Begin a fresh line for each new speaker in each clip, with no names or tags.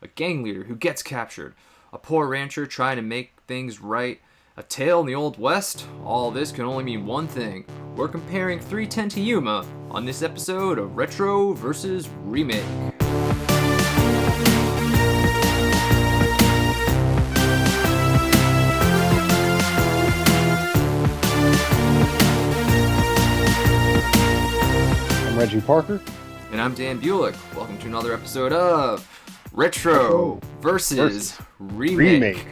a gang leader who gets captured, a poor rancher trying to make things right, a tale in the Old West. All this can only mean one thing. We're comparing 310 to Yuma on this episode of Retro vs. Remake.
I'm Reggie Parker.
And I'm Dan Bulick. Welcome to another episode of Retro vs. Remake.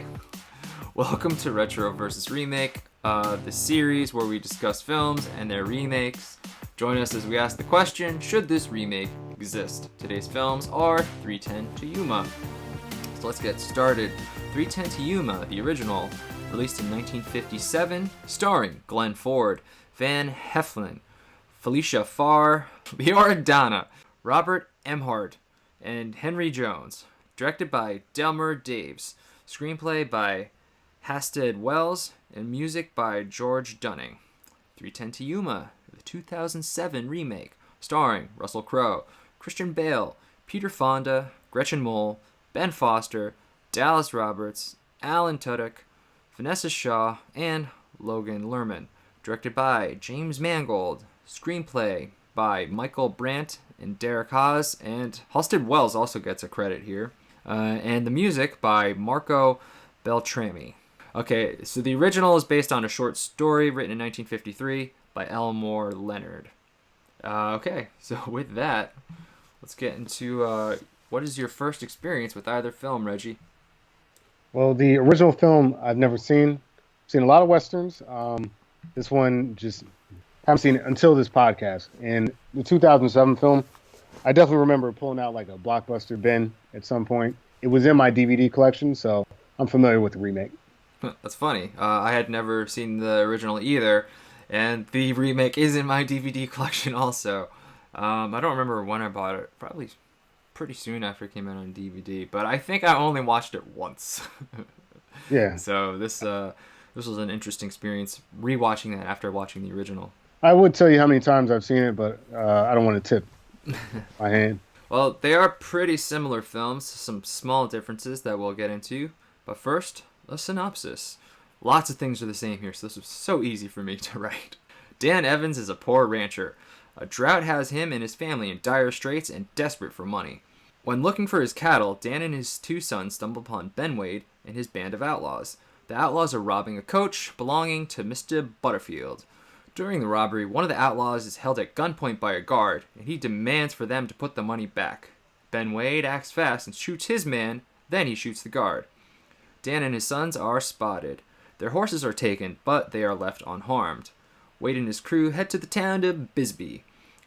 Welcome to Retro vs. Remake, the series where we discuss films and their remakes. Join us as we ask the question, should this remake exist? Today's films are 310 to Yuma. So let's get started. 310 to Yuma, the original, released in 1957, starring Glenn Ford, Van Heflin, Felicia Farr, Leora Dana, Robert Emhart, and Henry Jones. Directed by Delmer Daves. Screenplay by Hasted Wells, and music by George Dunning. 310 to Yuma, the 2007 remake, starring Russell Crowe, Christian Bale, Peter Fonda, Gretchen Mol, Ben Foster, Dallas Roberts, Alan Tudyk, Vanessa Shaw, and Logan Lerman. Directed by James Mangold. Screenplay by Michael Brandt and Derek Haas, and Halstead Wells also gets a credit here. And the music by Marco Beltrami. Okay, so the original is based on a short story written in 1953 by Elmore Leonard. Okay, so with that, let's get into what is your first experience with either film, Reggie?
Well, the original film I've never seen. I've seen a lot of Westerns. This one just haven't seen it until this podcast. And the 2007 film, I definitely remember pulling out like a Blockbuster bin at some point. It was in my DVD collection, so I'm familiar with the remake.
That's funny. I had never seen the original either, and the remake is in my DVD collection also. I don't remember when I bought it. Probably pretty soon after it came out on DVD, but I think I only watched it once.
Yeah.
So this was an interesting experience rewatching that after watching the original.
I would tell you how many times I've seen it, but I don't want to tip my hand.
Well, they are pretty similar films, some small differences that we'll get into. But first, a synopsis. Lots of things are the same here, so this was so easy for me to write. Dan Evans is a poor rancher. A drought has him and his family in dire straits and desperate for money. When looking for his cattle, Dan and his two sons stumble upon Ben Wade and his band of outlaws. The outlaws are robbing a coach belonging to Mr. Butterfield. During the robbery, one of the outlaws is held at gunpoint by a guard, and he demands for them to put the money back. Ben Wade acts fast and shoots his man, then he shoots the guard. Dan and his sons are spotted. Their horses are taken, but they are left unharmed. Wade and his crew head to the town of Bisbee.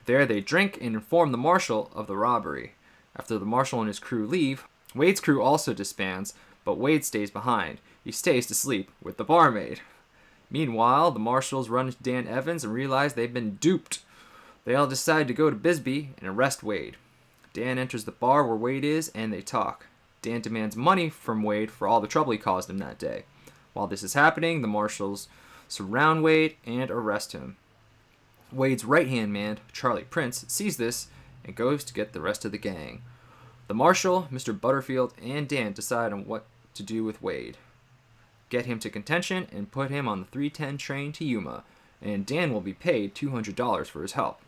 There they drink and inform the marshal of the robbery. After the marshal and his crew leave, Wade's crew also disbands, but Wade stays behind. He stays to sleep with the barmaid. Meanwhile, the marshals run into Dan Evans and realize they've been duped. They all decide to go to Bisbee and arrest Wade. Dan enters the bar where Wade is and they talk. Dan demands money from Wade for all the trouble he caused him that day. While this is happening, the marshals surround Wade and arrest him. Wade's right-hand man, Charlie Prince, sees this and goes to get the rest of the gang. The marshal, Mr. Butterfield, and Dan decide on what to do with Wade. Get him to contention and put him on the 310 train to Yuma, and Dan will be paid $200 for his help.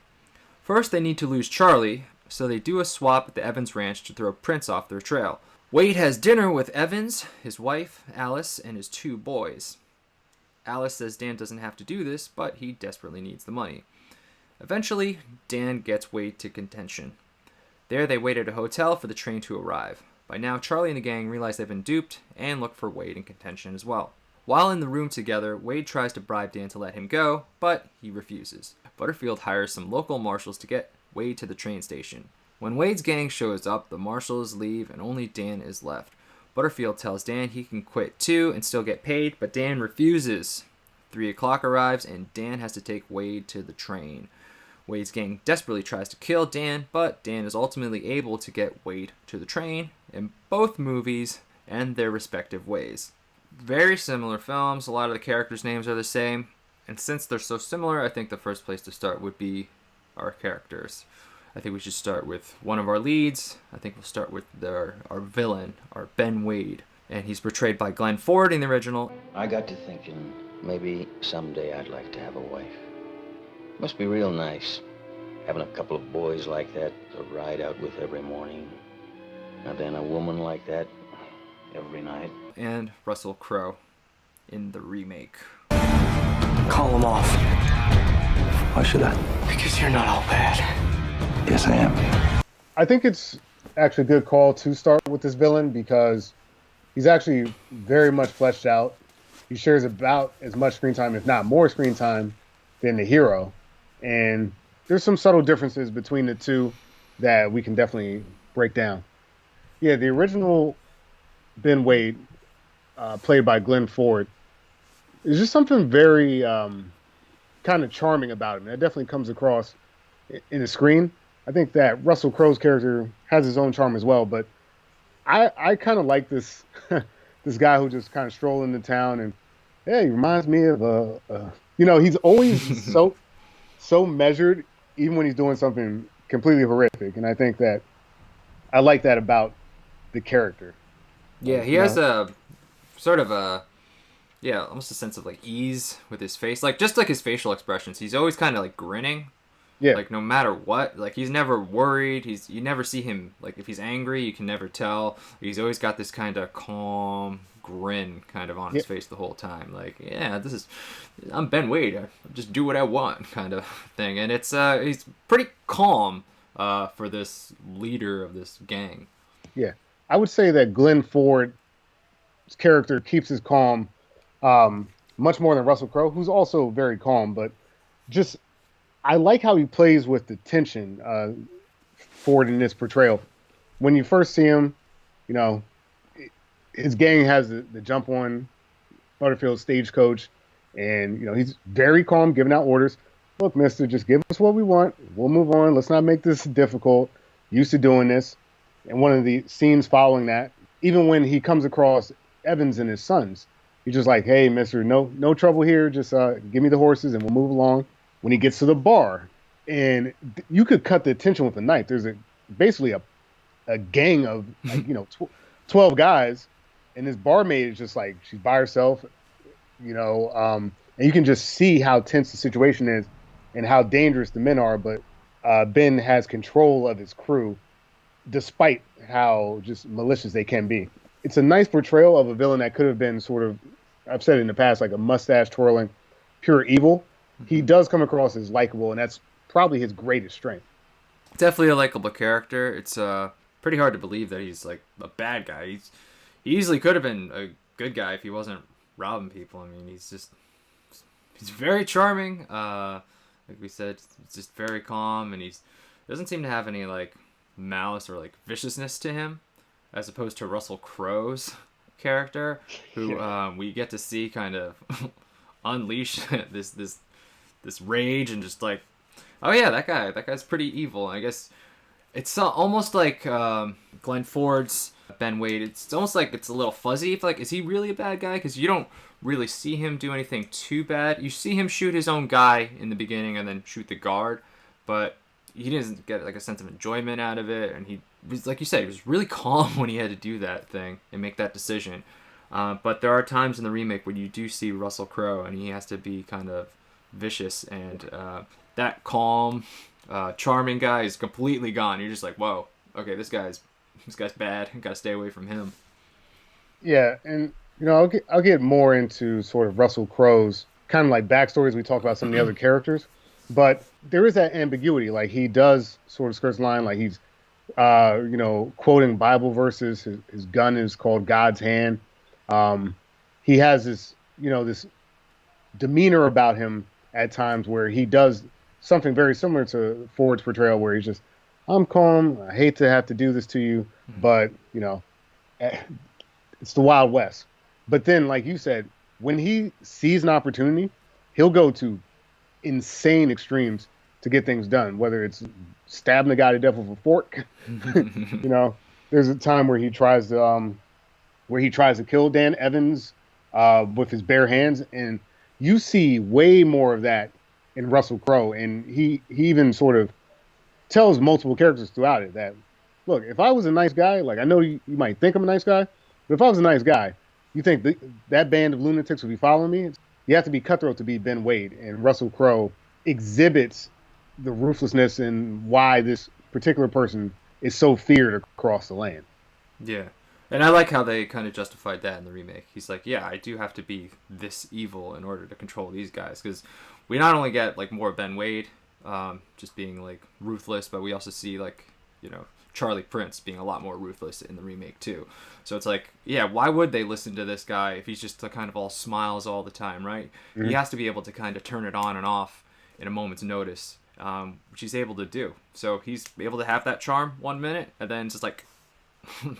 First, they need to lose Charlie, so they do a swap at the Evans Ranch to throw Prince off their trail. Wade has dinner with Evans, his wife, Alice, and his two boys. Alice says Dan doesn't have to do this, but he desperately needs the money. Eventually, Dan gets Wade to contention. There, they wait at a hotel for the train to arrive. By now, Charlie and the gang realize they've been duped and look for Wade in contention as well. While in the room together, Wade tries to bribe Dan to let him go, but he refuses. Butterfield hires some local marshals to get Wade to the train station. When Wade's gang shows up, the marshals leave and only Dan is left. Butterfield tells Dan he can quit too and still get paid, but Dan refuses. 3 o'clock arrives and Dan has to take Wade to the train. Wade's gang desperately tries to kill Dan, but Dan is ultimately able to get Wade to the train in both movies and their respective ways. Very similar films, a lot of the characters' names are the same, and since they're so similar, I think the first place to start would be our characters. I think we should start with one of our leads. I think we'll start with our villain, our Ben Wade. And he's portrayed by Glenn Ford in the original.
I got to thinking maybe someday I'd like to have a wife. Must be real nice, having a couple of boys like that to ride out with every morning. And then a woman like that every night.
And Russell Crowe in the remake.
Call him off.
Why should I?
Because you're not all bad.
Yes, I am.
I think it's actually a good call to start with this villain because he's actually very much fleshed out. He shares about as much screen time, if not more screen time, than the hero. And there's some subtle differences between the two that we can definitely break down. Yeah, the original Ben Wade, played by Glenn Ford, is just something very kind of charming about him. That definitely comes across in the screen. I think that Russell Crowe's character has his own charm as well, but I kind of like this this guy who just kind of stroll into town and he reminds me of he's always so measured, even when he's doing something completely horrific. And I think that I like that about the character.
Yeah, he has a sort of almost a sense of like ease with his face, like just like his facial expressions. He's always kind of like grinning.
Yeah.
Like no matter what, like he's never worried. You never see him like if he's angry, you can never tell. He's always got this kind of calm grin kind of on his face the whole time. Like, yeah, I'm Ben Wade. I just do what I want kind of thing. And it's he's pretty calm for this leader of this gang.
Yeah. I would say that Glenn Ford's character keeps his calm much more than Russell Crowe, who's also very calm, but just I like how he plays with the tension, Ford in this portrayal. When you first see him, his gang has the jump on Butterfield stagecoach, and he's very calm, giving out orders. Look, mister, just give us what we want. We'll move on. Let's not make this difficult. Used to doing this. And one of the scenes following that, even when he comes across Evans and his sons, he's just like, hey, mister, no trouble here. Just give me the horses and we'll move along. When he gets to the bar, and you could cut the tension with a knife. There's basically a gang of 12 guys, and this barmaid is just like she's by herself, and you can just see how tense the situation is and how dangerous the men are. But Ben has control of his crew, despite how just malicious they can be. It's a nice portrayal of a villain that could have been sort of, I've said it in the past, like a mustache twirling, pure evil. He does come across as likable, and that's probably his greatest strength.
Definitely a likable character. It's pretty hard to believe that he's like a bad guy. He easily could have been a good guy if he wasn't robbing people. I mean, he's very charming. Like we said, he's just very calm, and he doesn't seem to have any like malice or like viciousness to him, as opposed to Russell Crowe's character, who we get to see kind of unleash this rage and just like, oh yeah, that guy's pretty evil. I guess it's almost like Glenn Ford's Ben Wade. It's almost like it's a little fuzzy. Like, is he really a bad guy? Because you don't really see him do anything too bad. You see him shoot his own guy in the beginning and then shoot the guard, but he doesn't get like a sense of enjoyment out of it. And he was, like you said, he was really calm when he had to do that thing and make that decision. But there are times in the remake when you do see Russell Crowe and he has to be kind of vicious, and that calm, charming guy is completely gone. You're just like, whoa, okay, this guy's bad. Gotta stay away from him.
Yeah, and I'll get more into sort of Russell Crowe's kind of like backstories. We talked about some of the other characters, but there is that ambiguity. Like he does sort of skirt the line. Like he's quoting Bible verses. His gun is called God's hand. He has this this demeanor about him at times where he does something very similar to Ford's portrayal, where he's just, I'm calm. I hate to have to do this to you, but it's the Wild West. But then, like you said, when he sees an opportunity, he'll go to insane extremes to get things done, whether it's stabbing the guy to death with a fork. There's a time where he tries to kill Dan Evans with his bare hands, and you see way more of that in Russell Crowe, and he even sort of tells multiple characters throughout it that, look, if I was a nice guy, like I know you might think I'm a nice guy, but if I was a nice guy, you think that band of lunatics would be following me? You have to be cutthroat to be Ben Wade, and Russell Crowe exhibits the ruthlessness and why this particular person is so feared across the land.
Yeah. And I like how they kind of justified that in the remake. He's like, yeah, I do have to be this evil in order to control these guys. Because we not only get, like, more Ben Wade, just being, like, ruthless, but we also see, like, you know, Charlie Prince being a lot more ruthless in the remake, too. So it's like, yeah, why would they listen to this guy if he's just kind of all smiles all the time, right? Mm-hmm. He has to be able to kind of turn it on and off in a moment's notice, which he's able to do. So he's able to have that charm 1 minute, and then just, like,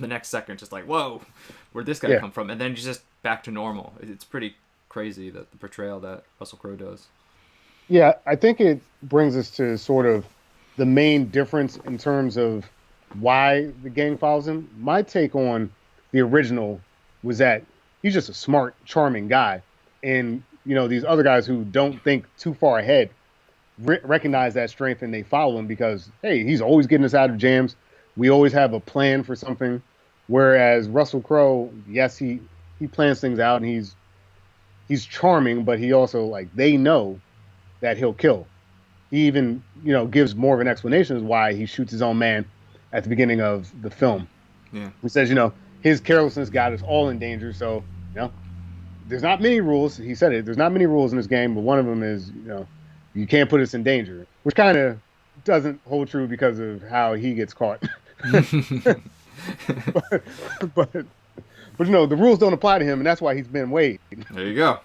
the next second, just like, whoa, where'd this guy come from? And then just back to normal. It's pretty crazy, that the portrayal that Russell Crowe does.
Yeah, I think it brings us to sort of the main difference in terms of why the gang follows him. My take on the original was that he's just a smart, charming guy. And, you know, these other guys who don't think too far ahead recognize that strength and they follow him because, hey, he's always getting us out of jams. We always have a plan for something. Whereas Russell Crowe, yes, he plans things out and he's charming, but he also, like, they know that he'll kill. He even, you know, gives more of an explanation as why he shoots his own man at the beginning of the film.
Yeah.
He says, you know, his carelessness got us all in danger. So, you know, there's not many rules. He said it. There's not many rules in this game, but one of them is, you know, you can't put us in danger, which kind of doesn't hold true because of how he gets caught. but you know, the rules don't apply to him, and that's why he's Ben Wade.
There you go.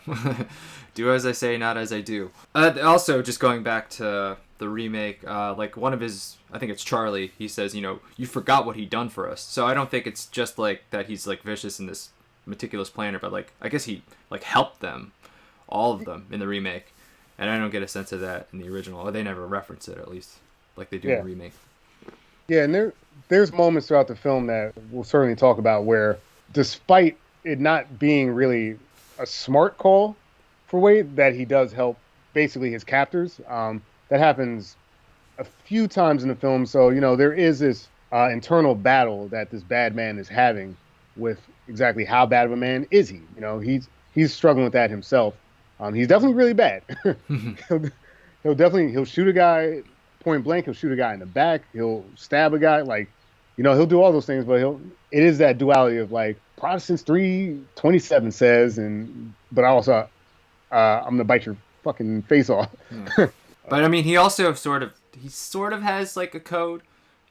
Do as I say, not as I do. Also, just going back to the remake, like one of his, I think it's Charlie, he says, you know, you forgot what he done for us. So I don't think it's just like that he's like vicious in this meticulous planner, but like I guess he like helped them, all of them, in the remake. And I don't get a sense of that in the original, or they never reference it, at least like they do in the remake.
Yeah, and there's moments throughout the film that we'll certainly talk about where, despite it not being really a smart call for Wade, that he does help basically his captors. That happens a few times in the film. So, you know, there is this internal battle that this bad man is having with exactly how bad of a man is he. You know, he's struggling with that himself. He's definitely really bad. He'll shoot a guy point blank. He'll shoot a guy in the back. He'll stab a guy. Like, you know, he'll do all those things, but it is that duality of like Protestants 3:27 says, but also I'm gonna bite your fucking face off.
Yeah. But I mean, he also sort of has like a code.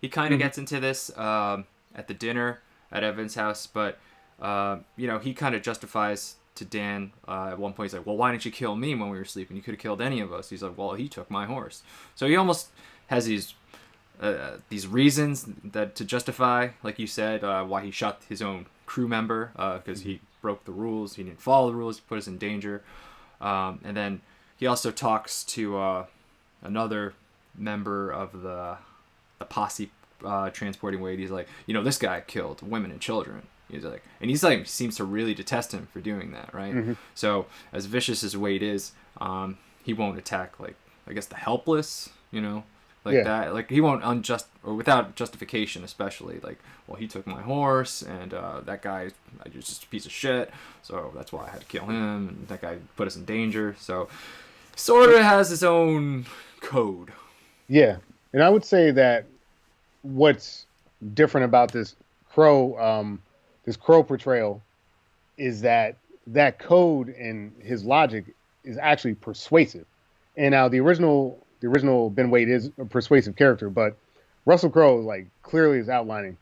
He kind of gets into this at the dinner at Evan's house, but you know, he kind of justifies to Dan at one point. He's like, well, why didn't you kill me when we were sleeping? You could have killed any of us. He's like, well, he took my horse. So he almost has these reasons that to justify, like you said, why he shot his own crew member, because he broke the rules. He didn't follow the rules. He put us in danger. And then he also talks to another member of the posse transporting Wade. He's like, you know, this guy killed women and children. He's like, seems to really detest him for doing that, right? Mm-hmm. So as vicious as Wade is, he won't attack, like, I guess, the helpless, you know, like that. Like, he won't or without justification, especially, like, well, he took my horse, and that guy is just a piece of shit, so that's why I had to kill him, and that guy put us in danger. So sort of has his own code. Yeah,
and I would say that what's different about this Crow portrayal is that code and his logic is actually persuasive. And now the original Ben Wade is a persuasive character, but Russell Crowe, like, clearly is outlining,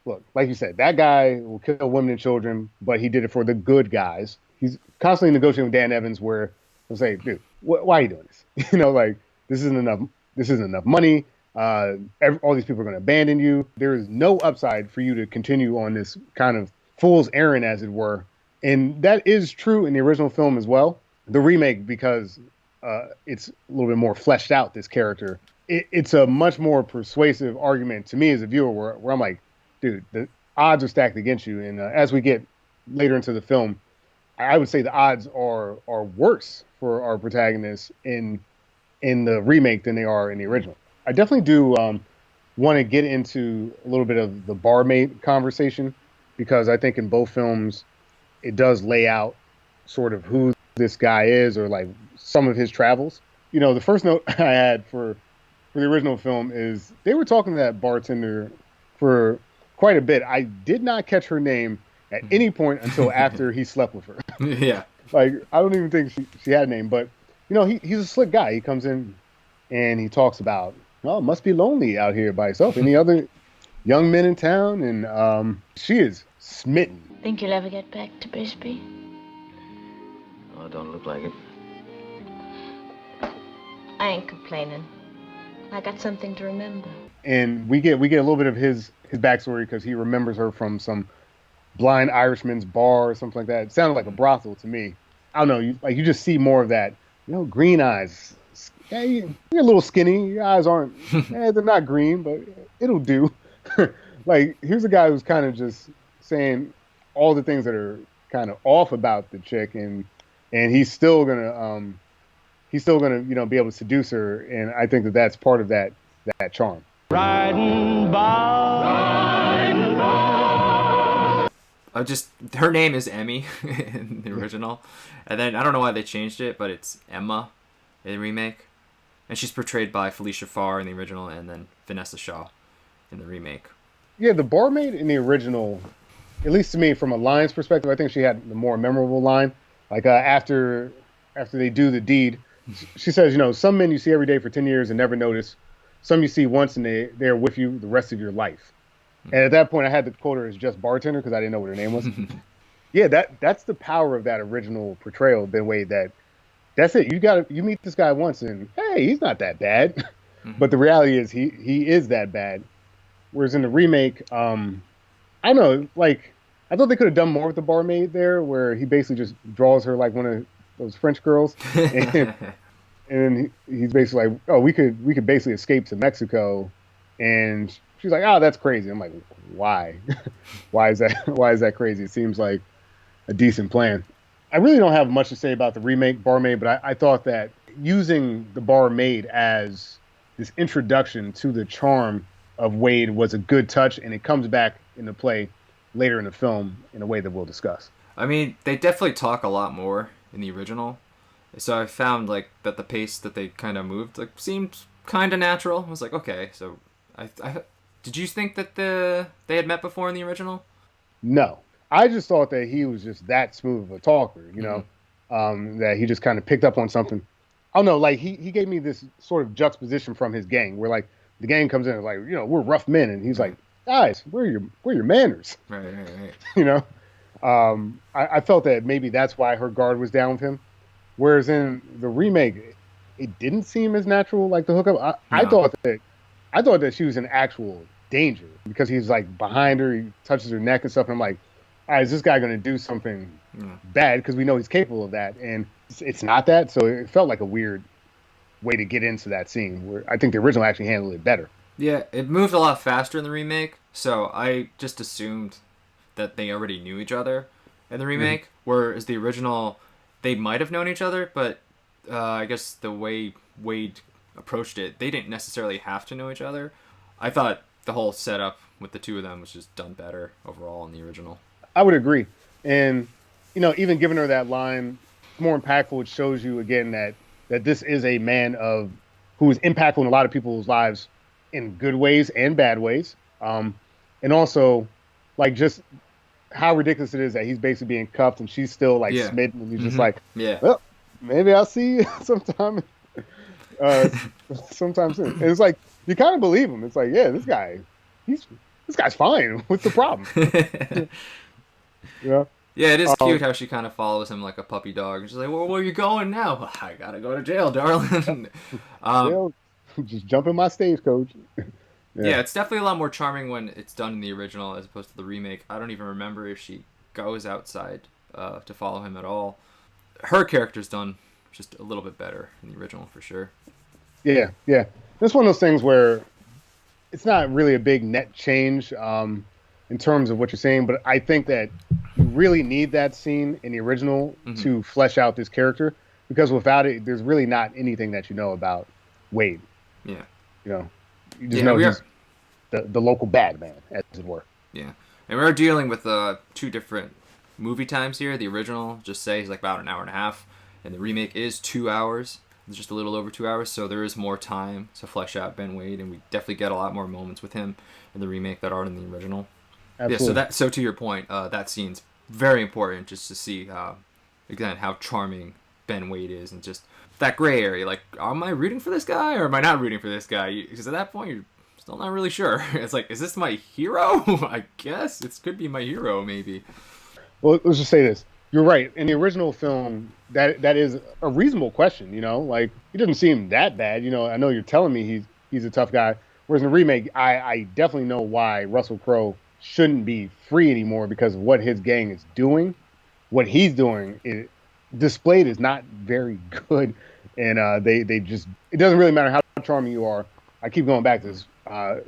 look, like you said, that guy will kill women and children, but he did it for the good guys. He's constantly negotiating with Dan Evans where he'll say, dude, why are you doing this? You know, like, this isn't enough money. All these people are going to abandon you. There is no upside for you to continue on this kind of fool's errand, as it were. And that is true in the original film as well. The remake, because it's a little bit more fleshed out, this character, it's a much more persuasive argument to me as a viewer where I'm like, dude, the odds are stacked against you. And as we get later into the film, I would say the odds are worse for our protagonists in the remake than they are in the original. I definitely do want to get into a little bit of the barmaid conversation because I think in both films it does lay out sort of who this guy is or like some of his travels. The first note I had for the original film is they were talking to that bartender for quite a bit. I did not catch her name at any point until after he slept with her.
Yeah.
Like, I don't even think she had a name, but he's a slick guy. He comes in and he talks about, well, it must be lonely out here by yourself. Any other young men in town? And she is smitten.
Think you'll ever get back to Bisbee?
Oh, it don't look like it.
I ain't complaining. I got something to remember.
And we get a little bit of his backstory because he remembers her from some blind Irishman's bar or something like that. It sounded like a brothel to me. I don't know. You just see more of that. Green eyes. Yeah, you're a little skinny. Your eyes aren't. They're not green, but it'll do. Like, here's a guy who's kind of just saying all the things that are kind of off about the chick, and he's still gonna be able to seduce her, and I think that's part of that charm.
Riding by.
Her name is Emmy in the original, and then I don't know why they changed it, but it's Emma in the remake, and she's portrayed by Felicia Farr in the original, and then Vanessa Shaw in the remake.
Yeah, the barmaid in the original, at least to me, from a line's perspective, I think she had the more memorable line. Like after they do the deed, she says, some men you see every day for 10 years and never notice. Some you see once and they're with you the rest of your life. And at that point, I had to quote her as just bartender because I didn't know what her name was. Yeah, that's the power of that original portrayal, the way that's it. You meet this guy once and, hey, he's not that bad. But the reality is he is that bad. Whereas in the remake, I don't know, like, I thought they could have done more with the barmaid there, where he basically just draws her like one of those French girls, and he's basically like, oh, we could basically escape to Mexico, and she's like, oh, that's crazy. I'm like, why? Why is that crazy? It seems like a decent plan. I really don't have much to say about the remake barmaid, but I thought that using the barmaid as this introduction to the charm of Wade was a good touch, and it comes back into play later in the film in a way that we'll discuss.
I mean, they definitely talk a lot more in the original, so I found like that the pace that they kind of moved seemed kind of natural. I was like, okay, so I did you think that they had met before in the original?
No, I just thought that he was just that smooth of a talker, that he just kind of picked up on something. I don't know, like he gave me this sort of juxtaposition from his gang, where like the gang comes in and like, we're rough men, and he's like, guys, where are your manners?
Right.
I felt that maybe that's why her guard was down with him. Whereas in the remake, it didn't seem as natural, like the hookup. I thought that she was in actual danger because he's like behind her, he touches her neck and stuff. And I'm like, all right, is this guy going to do something bad? Because we know he's capable of that, and it's not that. So it felt like a weird way to get into that scene, where I think the original actually handled it better.
Yeah, it moved a lot faster in the remake, so I just assumed that they already knew each other in the remake, whereas the original, they might have known each other, but I guess the way Wade approached it, they didn't necessarily have to know each other. I thought the whole setup with the two of them was just done better overall in the original.
I would agree. And, even giving her that line, more impactful. It shows you, again, that this is a man who is impactful in a lot of people's lives in good ways and bad ways. And also, like, just how ridiculous it is that he's basically being cuffed and she's still, like, smitten. And he's just like, well, maybe I'll see you sometime soon. And it's like, you kind of believe him. It's like, yeah, this guy's fine. What's the problem?
Yeah, it is cute how she kind of follows him like a puppy dog. She's like, well, where are you going now? I gotta go to jail, darling.
Just jump in my stagecoach.
Yeah, it's definitely a lot more charming when it's done in the original as opposed to the remake. I don't even remember if she goes outside to follow him at all. Her character's done just a little bit better in the original, for sure.
Yeah. It's one of those things where it's not really a big net change in terms of what you're saying, but I think that you really need that scene in the original to flesh out this character, because without it, there's really not anything that you know about Wade.
Yeah.
You just know the local bad man, as it were.
Yeah, and we're dealing with two different movie times here. The original, just say, is like about an hour and a half, and the remake is 2 hours. It's just a little over 2 hours, so there is more time to flesh out Ben Wade, and we definitely get a lot more moments with him in the remake that aren't in the original.
Absolutely.
Yeah, so to your point, that scene's very important just to see again how charming Ben Wade is, and just that gray area. Like, am I rooting for this guy or am I not rooting for this guy? Because at that point, you're still not really sure. It's like, is this my hero? I guess it could be my hero, maybe.
Well, let's just say this. You're right. In the original film, that is a reasonable question. You know, like, he doesn't seem that bad. You know, I know you're telling me he's a tough guy. Whereas in the remake, I definitely know why Russell Crowe shouldn't be free anymore, because of what his gang is doing. What he's doing is displayed is not very good, and they just, it doesn't really matter how charming you are. I keep going back to this.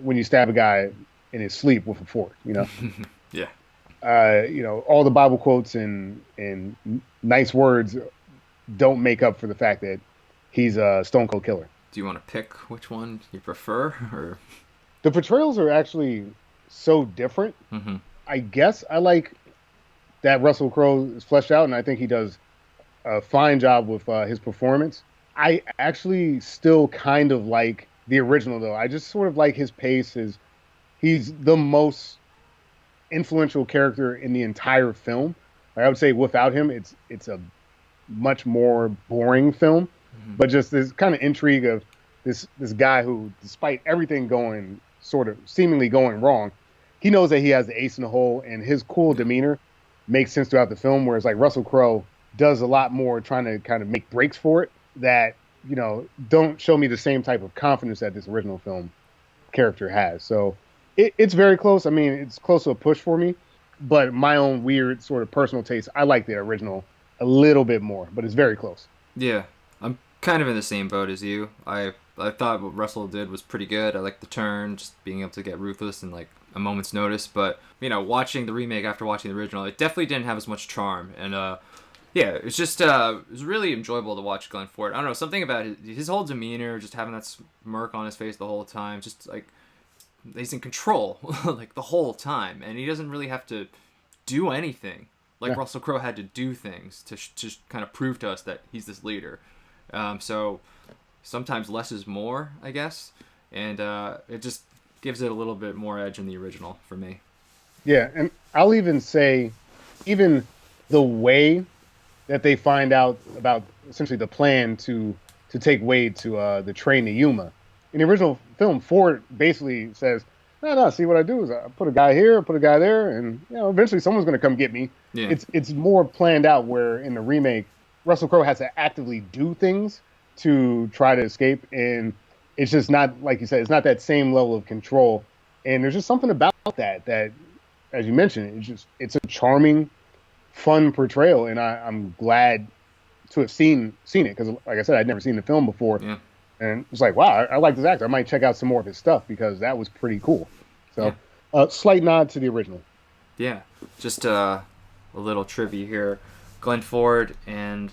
When you stab a guy in his sleep with a fork, you know.
Yeah.
You know, all the Bible quotes and nice words don't make up for the fact that he's a stone cold killer.
Do you want to pick which one you prefer, or?
The portrayals are actually so different.
Mm-hmm.
I guess I like that Russell Crowe is fleshed out, and I think he does a fine job with his performance. I actually still kind of like the original, though. I just sort of like his pace. He's the most influential character in the entire film. Like, I would say without him, it's a much more boring film.
Mm-hmm.
But just this kind of intrigue of this guy who, despite everything going sort of seemingly going wrong, he knows that he has the ace in the hole, and his cool demeanor makes sense throughout the film. Whereas like Russell Crowe does a lot more trying to kind of make breaks for it that, you know, don't show me the same type of confidence that this original film character has. So it's very close. I mean, it's close to a push for me, but my own weird sort of personal taste, I like the original a little bit more, but it's very close.
Yeah, I'm kind of in the same boat as you. I thought what Russell did was pretty good. I like the turn, just being able to get ruthless in like a moment's notice. But, you know, watching the remake after watching the original, it definitely didn't have as much charm. And yeah, it's just it was really enjoyable to watch Glenn Ford. I don't know, something about his whole demeanor, just having that smirk on his face the whole time, just like he's in control like the whole time, and he doesn't really have to do anything. Like, yeah. Russell Crowe had to do things to just kind of prove to us that he's this leader. So sometimes less is more, I guess, and it just gives it a little bit more edge in the original for me.
Yeah, and I'll even say, even the way that they find out about essentially the plan to take Wade to the train to Yuma. In the original film, Ford basically says, no, see what I do is I put a guy here, put a guy there, and, you know, eventually someone's going to come get me. Yeah. It's more planned out, where in the remake, Russell Crowe has to actively do things to try to escape, and it's just not, like you said, it's not that same level of control. And there's just something about that, as you mentioned, it's a charming, fun portrayal, and I'm glad to have seen it, because, like I said, I'd never seen the film before. Yeah. And it's like, wow, I like this actor. I might check out some more of his stuff, because that was pretty cool. So, slight nod to the original.
Yeah, just a little trivia here. Glenn Ford and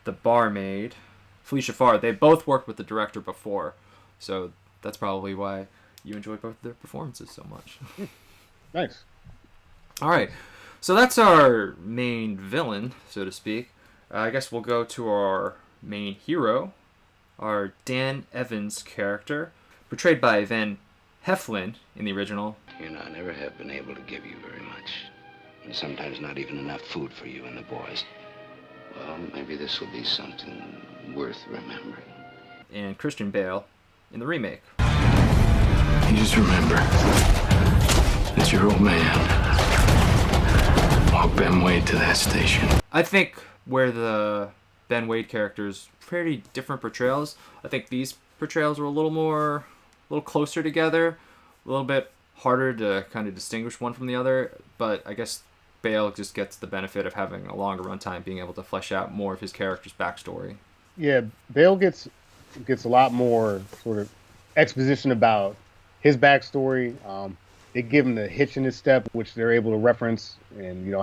the barmaid, Felicia Farr, they both worked with the director before. So that's probably why you enjoyed both of their performances so much.
Nice.
All right, so that's our main villain, so to speak. I guess we'll go to our main hero, our Dan Evans character, portrayed by Van Heflin in the original.
You know, I never have been able to give you very much. And sometimes not even enough food for you and the boys. Well, maybe this will be something worth remembering.
And Christian Bale in the remake.
You just remember that your old man walked Ben Wade to that station.
I think where the Ben Wade characters pretty different portrayals. I think these portrayals were a little closer together, a little bit harder to kind of distinguish one from the other, but I guess Bale just gets the benefit of having a longer runtime, being able to flesh out more of his character's backstory.
Yeah, Bale gets a lot more sort of exposition about his backstory. They give him the hitch in his step, which they're able to reference, and, you know,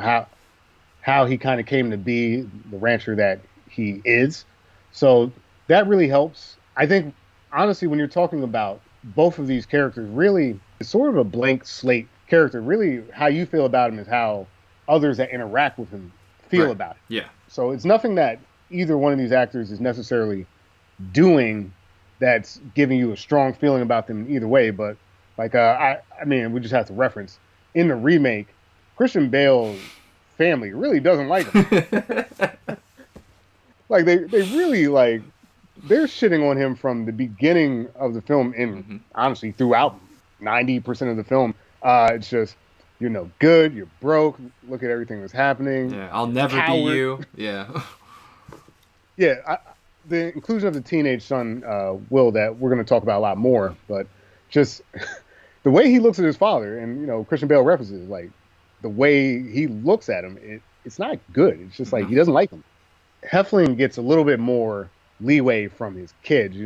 how he kind of came to be the rancher that he is. So that really helps. I think, honestly, when you're talking about both of these characters, really, It's sort of a blank slate character. Really, how you feel about him is how others that interact with him feel
Right.
about it.
Yeah.
So it's nothing that either one of these actors is necessarily doing that's giving you a strong feeling about them either way. But like, I mean, we just have to reference in the remake, Christian Bale's family really doesn't like him. Like they really like they're shitting on him from the beginning of the film and honestly throughout 90% of the film. It's just you're no good, you're broke. Look at everything that's happening.
Yeah. I'll never be you. Yeah.
Yeah, the inclusion of the teenage son, Will, that we're going to talk about a lot more, but just the way he looks at his father, and Christian Bale references like the way he looks at him, it's not good. It's just like he doesn't like him. Heflin gets a little bit more leeway from his kids.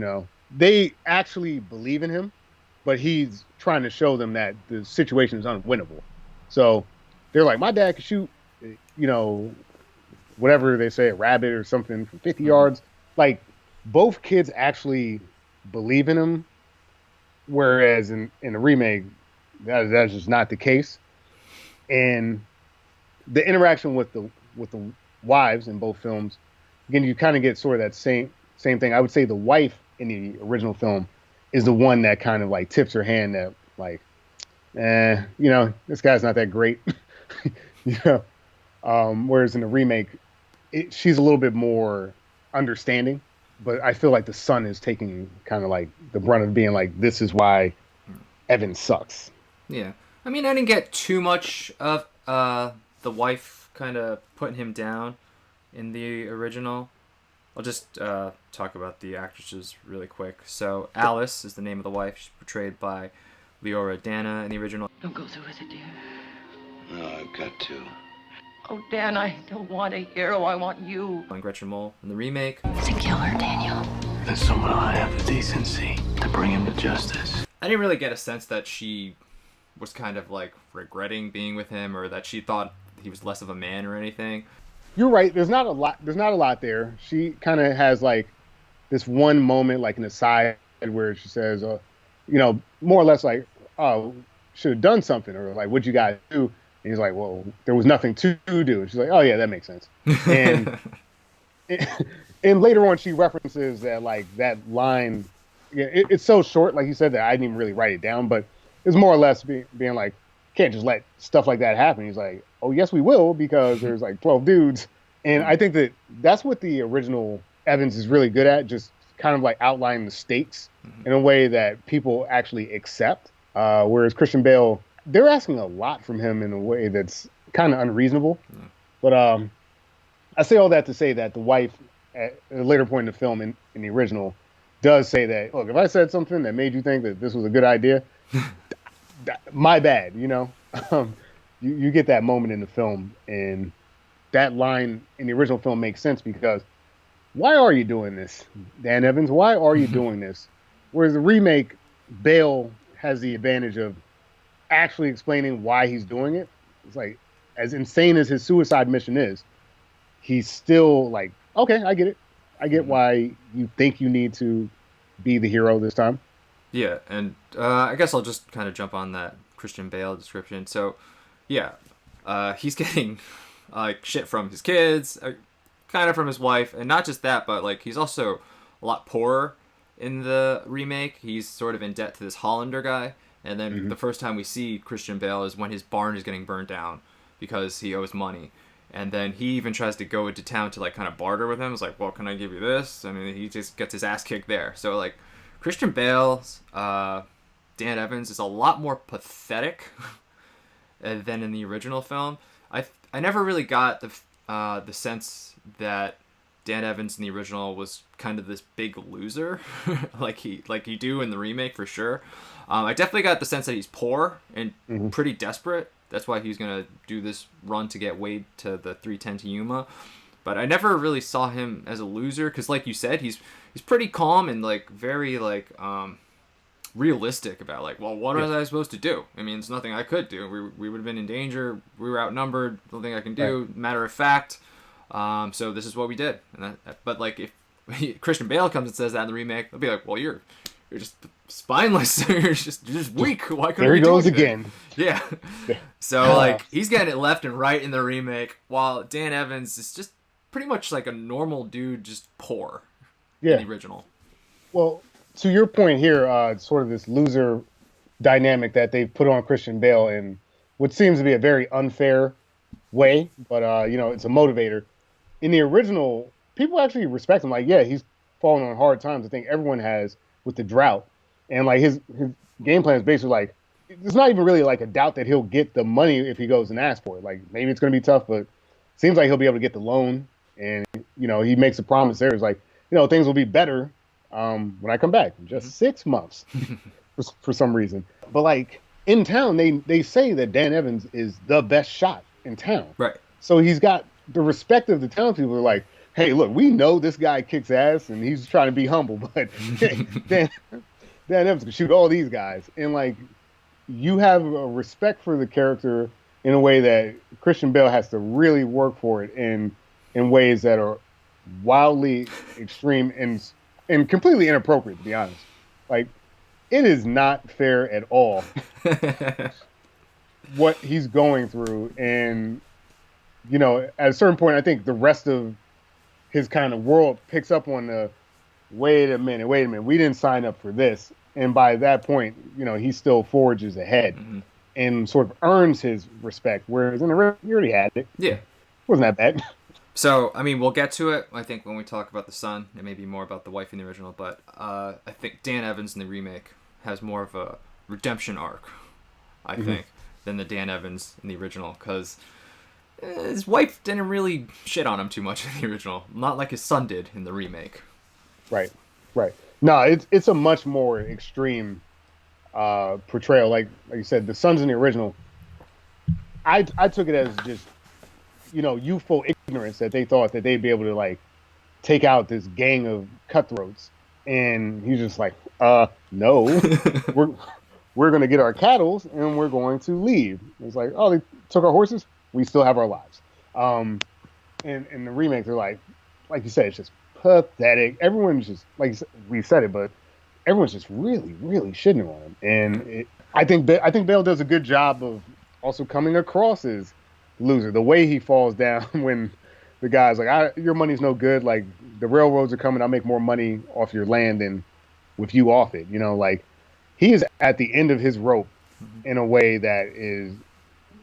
They actually believe in him, but he's trying to show them that the situation is unwinnable. So they're like, my dad can shoot, whatever they say, a rabbit or something from 50 yards. Like, both kids actually believe in him, whereas in the remake, that's just not the case. And the interaction with the wives in both films, again, you kind of get sort of that same thing. I would say the wife in the original film is the one that kind of like tips her hand that like, this guy's not that great, whereas in the remake, she's a little bit more understanding, but I feel like the son is taking kind of like the brunt of being like, this is why Evan sucks.
Yeah. I mean, I didn't get too much of the wife kind of putting him down in the original. I'll just talk about the actresses really quick. So Alice is the name of the wife. She's portrayed by Leora Dana in the original.
Don't go through with it, dear.
No, I've got to.
Oh, Dan, I don't want a hero. I want you.
And Gretchen Mol in the remake.
He's a killer, Daniel.
Then someone ought to have the decency to bring him to justice.
I didn't really get a sense that she was kind of like regretting being with him, or that she thought he was less of a man or anything.
You're right. There's not a lot there. She kind of has like this one moment, like an aside, where she says, more or less like, "Oh, should have done something," or like, "What'd you guys do?" And he's like, "Well, there was nothing to do." And she's like, "Oh yeah, that makes sense." And and later on, she references that like that line. Yeah, it's so short, like you said, that I didn't even really write it down, but it's more or less being like, can't just let stuff like that happen. He's like, oh yes, we will, because there's like 12 dudes. And I think that's what the original Evans is really good at, just kind of like outlining the stakes in a way that people actually accept. Whereas Christian Bale, they're asking a lot from him in a way that's kind of unreasonable. But I say all that to say that the wife, at a later point in the film in the original, does say that, look, if I said something that made you think that this was a good idea, my bad, you get that moment in the film, and that line in the original film makes sense, because why are you doing this, Dan Evans? Why are you doing this? Whereas the remake, Bale has the advantage of actually explaining why he's doing it. It's like, as insane as his suicide mission is, he's still like, okay, I get it. I get why you think you need to be the hero this time.
Yeah, and I guess I'll just kind of jump on that Christian Bale description. So, yeah, he's getting like shit from his kids, kind of from his wife, and not just that, but like he's also a lot poorer in the remake. He's sort of in debt to this Hollander guy, and then the first time we see Christian Bale is when his barn is getting burned down because he owes money. And then he even tries to go into town to like kind of barter with him. It's like, well, can I give you this? I mean, he just gets his ass kicked there. So like Christian Bale's Dan Evans is a lot more pathetic than in the original film. I never really got the sense that Dan Evans in the original was kind of this big loser, like you do in the remake for sure. I definitely got the sense that he's poor and pretty desperate. That's why he's going to do this run to get Wade to the 310 to Yuma. But I never really saw him as a loser, because like you said, he's pretty calm and like very like realistic about like, well, what was I supposed to do? I mean, there's nothing I could do. We would have been in danger. We were outnumbered. Nothing I can do. Right. Matter of fact. So this is what we did. But like if Christian Bale comes and says that in the remake, they'll be like, well, you're you're just spineless. You're just weak. Why couldn't
There he
you do
goes
anything?"
again.
Yeah. So like he's getting it left and right in the remake, while Dan Evans is just pretty much like a normal dude, just poor
Yeah.
in the original.
Well, to your point here, sort of this loser dynamic that they've put on Christian Bale in what seems to be a very unfair way, but it's a motivator. In the original, people actually respect him. Like, yeah, he's fallen on hard times. I think everyone has with the drought, and like his game plan is basically like there's not even really like a doubt that he'll get the money if he goes and asks for it. Like maybe it's going to be tough, but it seems like he'll be able to get the loan. And he makes a promise there. It's like things will be better when I come back in just 6 months for some reason. But like in town, they say that Dan Evans is the best shot in town.
Right.
So he's got the respect of the townspeople. Are like, hey, look, we know this guy kicks ass and he's trying to be humble, but Dan Evans can shoot all these guys. And like, you have a respect for the character in a way that Christian Bale has to really work for it in ways that are wildly extreme and completely inappropriate, to be honest. Like, it is not fair at all what he's going through. And, at a certain point, I think the rest of his kind of world picks up on the, wait a minute, we didn't sign up for this. And by that point, he still forges ahead and sort of earns his respect. Whereas in the he already had it.
Yeah.
Wasn't that bad.
So, I mean, we'll get to it, I think, when we talk about the son. It may be more about the wife in the original, but I think Dan Evans in the remake has more of a redemption arc, I think, than the Dan Evans in the original, because his wife didn't really shit on him too much in the original. Not like his son did in the remake.
Right. No, it's a much more extreme portrayal. Like you said, the sons in the original, I took it as just, youthful ignorance that they thought that they'd be able to like take out this gang of cutthroats. And he's just like, no, we're going to get our cattle and we're going to leave. It's like, oh, they took our horses. We still have our lives. And in the remake, they're like you said, it's just pathetic. Everyone's just, like we said it, but everyone's just really, really shitting on him. And I think Bale does a good job of also coming across as loser. The way he falls down when the guy's like, your money's no good. Like, the railroads are coming. I'll make more money off your land than with you off it. Like, he is at the end of his rope in a way that is,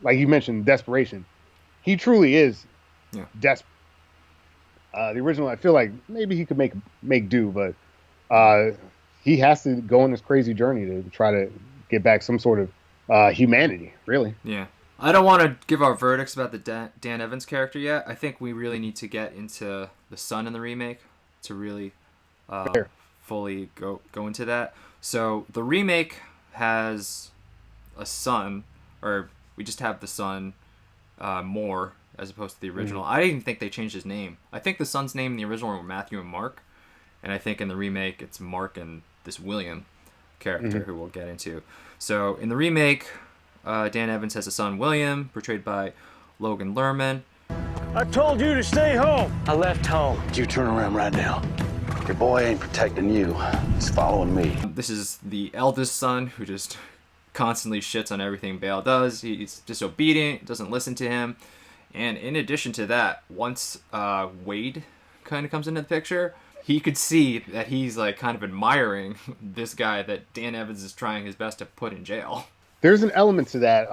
like you mentioned, desperation. He truly is desperate. The original, I feel like maybe he could make do, but he has to go on this crazy journey to try to get back some sort of humanity, really.
Yeah. I don't want to give our verdicts about the Dan Evans character yet. I think we really need to get into the son in the remake to really fully go into that. So the remake has a son, or we just have the son more as opposed to the original. I didn't even think they changed his name. I think the son's name in the original were Matthew and Mark, and I think in the remake it's Mark and this William character who we'll get into. So in the remake, Dan Evans has a son, William, portrayed by Logan Lerman.
I told you to stay home.
I left home.
You turn around right now. Your boy ain't protecting you. He's following me.
This is the eldest son who just constantly shits on everything Bale does. He's disobedient, doesn't listen to him. And in addition to that, once Wade kind of comes into the picture, he could see that he's like kind of admiring this guy that Dan Evans is trying his best to put in jail.
There's an element to that.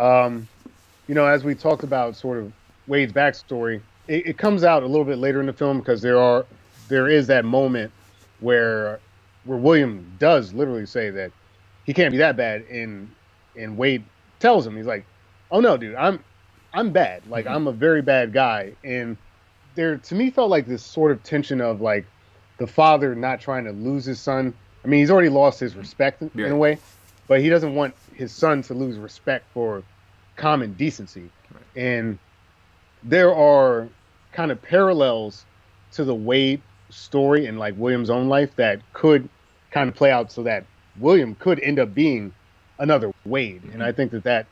As we talked about sort of Wade's backstory, it comes out a little bit later in the film because there is that moment where William does literally say that he can't be that bad, and Wade tells him, he's like, oh no, dude, I'm bad. Like, I'm a very bad guy. And there, to me, felt like this sort of tension of like the father not trying to lose his son. I mean, he's already lost his respect in a way, but he doesn't want his son to lose respect for common decency. Right. And there are kind of parallels to the Wade story and like William's own life that could kind of play out so that William could end up being another Wade. And I think that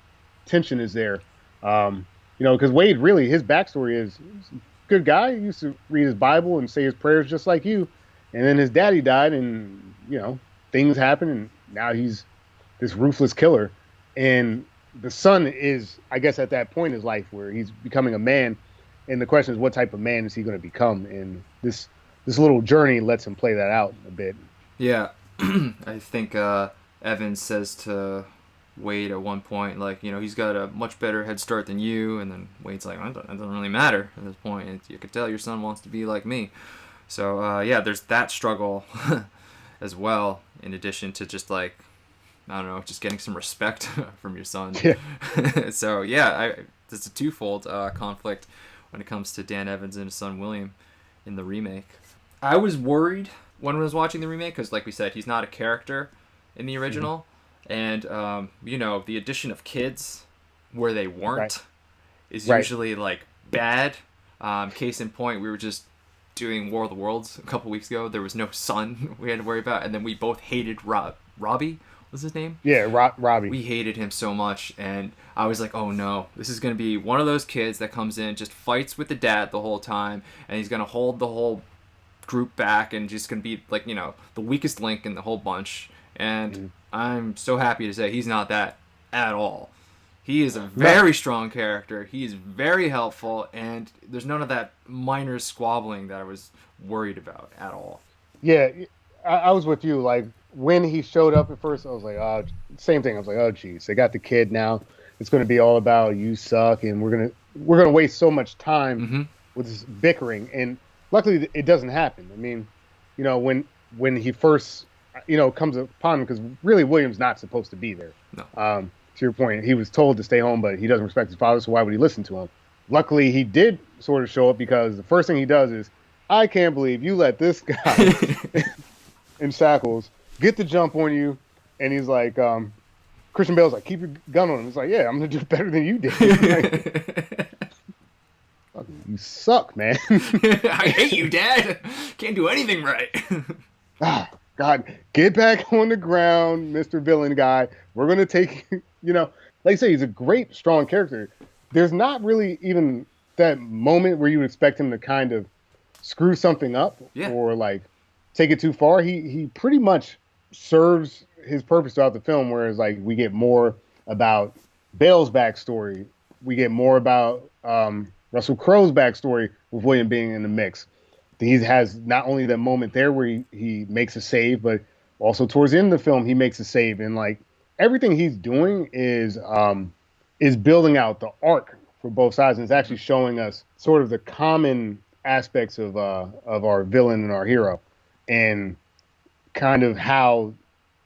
tension is there. Because Wade, really, his backstory is he's a good guy. He used to read his Bible and say his prayers just like you. And then his daddy died and, things happen, and now he's this ruthless killer. And the son is, I guess, at that point in his life where he's becoming a man, and the question is, what type of man is he going to become? And this little journey lets him play that out a bit.
Yeah, I think Evans says to Wade at one point, like, he's got a much better head start than you, and then Wade's like, it doesn't really matter at this point. You could tell your son wants to be like me. So, there's that struggle as well, in addition to just, like, I don't know, just getting some respect from your son. Yeah. So, it's a twofold conflict when it comes to Dan Evans and his son William in the remake. I was worried when I was watching the remake, because, like we said, he's not a character in the original. Mm-hmm. And, the addition of kids where they weren't is usually, like, bad. Case in point, we were just doing War of the Worlds a couple weeks ago. There was no son we had to worry about, and then we both hated Robbie. What's his name?
Yeah, Robbie.
We hated him so much, and I was like, oh no, this is going to be one of those kids that comes in, just fights with the dad the whole time, and he's going to hold the whole group back, and just going to be, like, the weakest link in the whole bunch. And I'm so happy to say he's not that at all. He is a very strong character. He is very helpful, and there's none of that minor squabbling that I was worried about at all.
Yeah, I was with you. Like, when he showed up at first, I was like, oh, same thing. I was like, oh, geez, they got the kid now. It's going to be all about you suck, and we're gonna waste so much time with this bickering. And luckily, it doesn't happen. I mean, when he first, comes upon him, because really William's not supposed to be there.
No.
To your point, he was told to stay home, but he doesn't respect his father, so why would he listen to him? Luckily, he did sort of show up, because the first thing he does is, I can't believe you let this guy in shackles get the jump on you. And he's like, Christian Bale's like, keep your gun on him. He's like, yeah, I'm going to do better than you did. You suck, man.
I hate you, Dad. Can't do anything right.
God, get back on the ground, Mr. Villain guy. We're going to take, like I say, he's a great, strong character. There's not really even that moment where you would expect him to kind of screw something up or, like, take it too far. He pretty much serves his purpose throughout the film, whereas, like, we get more about Bale's backstory. We get more about Russell Crowe's backstory with William being in the mix. He has not only that moment there where he makes a save, but also towards the end of the film, he makes a save. And, like, everything he's doing is building out the arc for both sides. And it's actually showing us sort of the common aspects of our villain and our hero, and kind of how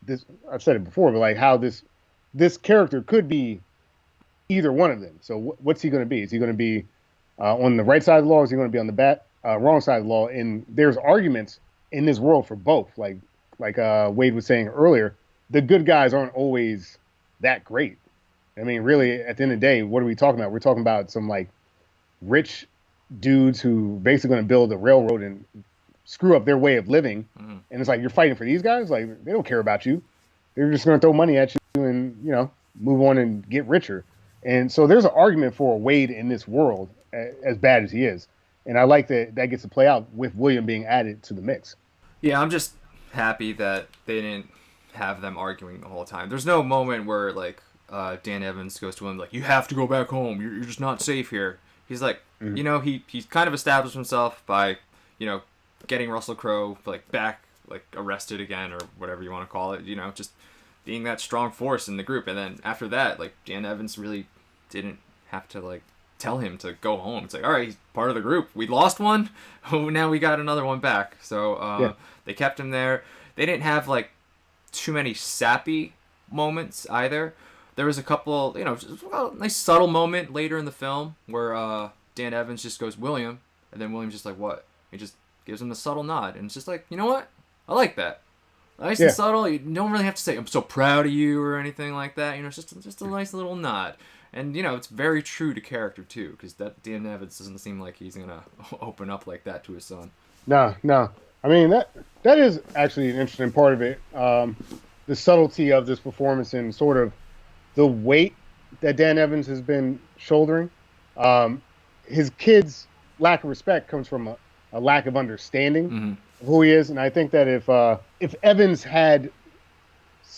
this, I've said it before, but, like, how this character could be either one of them. So what's he going to be? Is he going to be on the right side of the law? Is he going to be on the wrong side of the law? And there's arguments in this world for both. Like Wade was saying earlier, the good guys aren't always that great. I mean, really, at the end of the day, what are we talking about? We're talking about some, like, rich dudes who basically going to build a railroad and screw up their way of living. Mm-hmm. And it's like, you're fighting for these guys? Like, they don't care about you. They're just going to throw money at you and, move on and get richer. And so there's an argument for Wade in this world, as bad as he is. And I like that gets to play out with William being added to the mix.
Yeah, I'm just happy that they didn't have them arguing the whole time. There's no moment where, like, Dan Evans goes to him, like, you have to go back home. You're just not safe here. He's like, he's kind of established himself by, getting Russell Crowe, like, back, like, arrested again, or whatever you want to call it, just being that strong force in the group. And then after that, like, Dan Evans really didn't have to, like, tell him to go home. It's like, all right, he's part of the group. We lost one. Oh, now we got another one back. So they kept him there. They didn't have, like, too many sappy moments either. There was a couple, nice subtle moment later in the film where Dan Evans just goes, William, and then William's just like, what? He just gives him a subtle nod, and it's just like, you know what? I like that. Nice and subtle. You don't really have to say, I'm so proud of you or anything like that. It's just a nice little nod. And, it's very true to character, too, because that Dan Evans doesn't seem like he's going to open up like that to his son.
No. I mean, that is actually an interesting part of it. The subtlety of this performance and sort of the weight that Dan Evans has been shouldering. His kid's lack of respect comes from a lack of understanding of who he is. And I think that if Evans had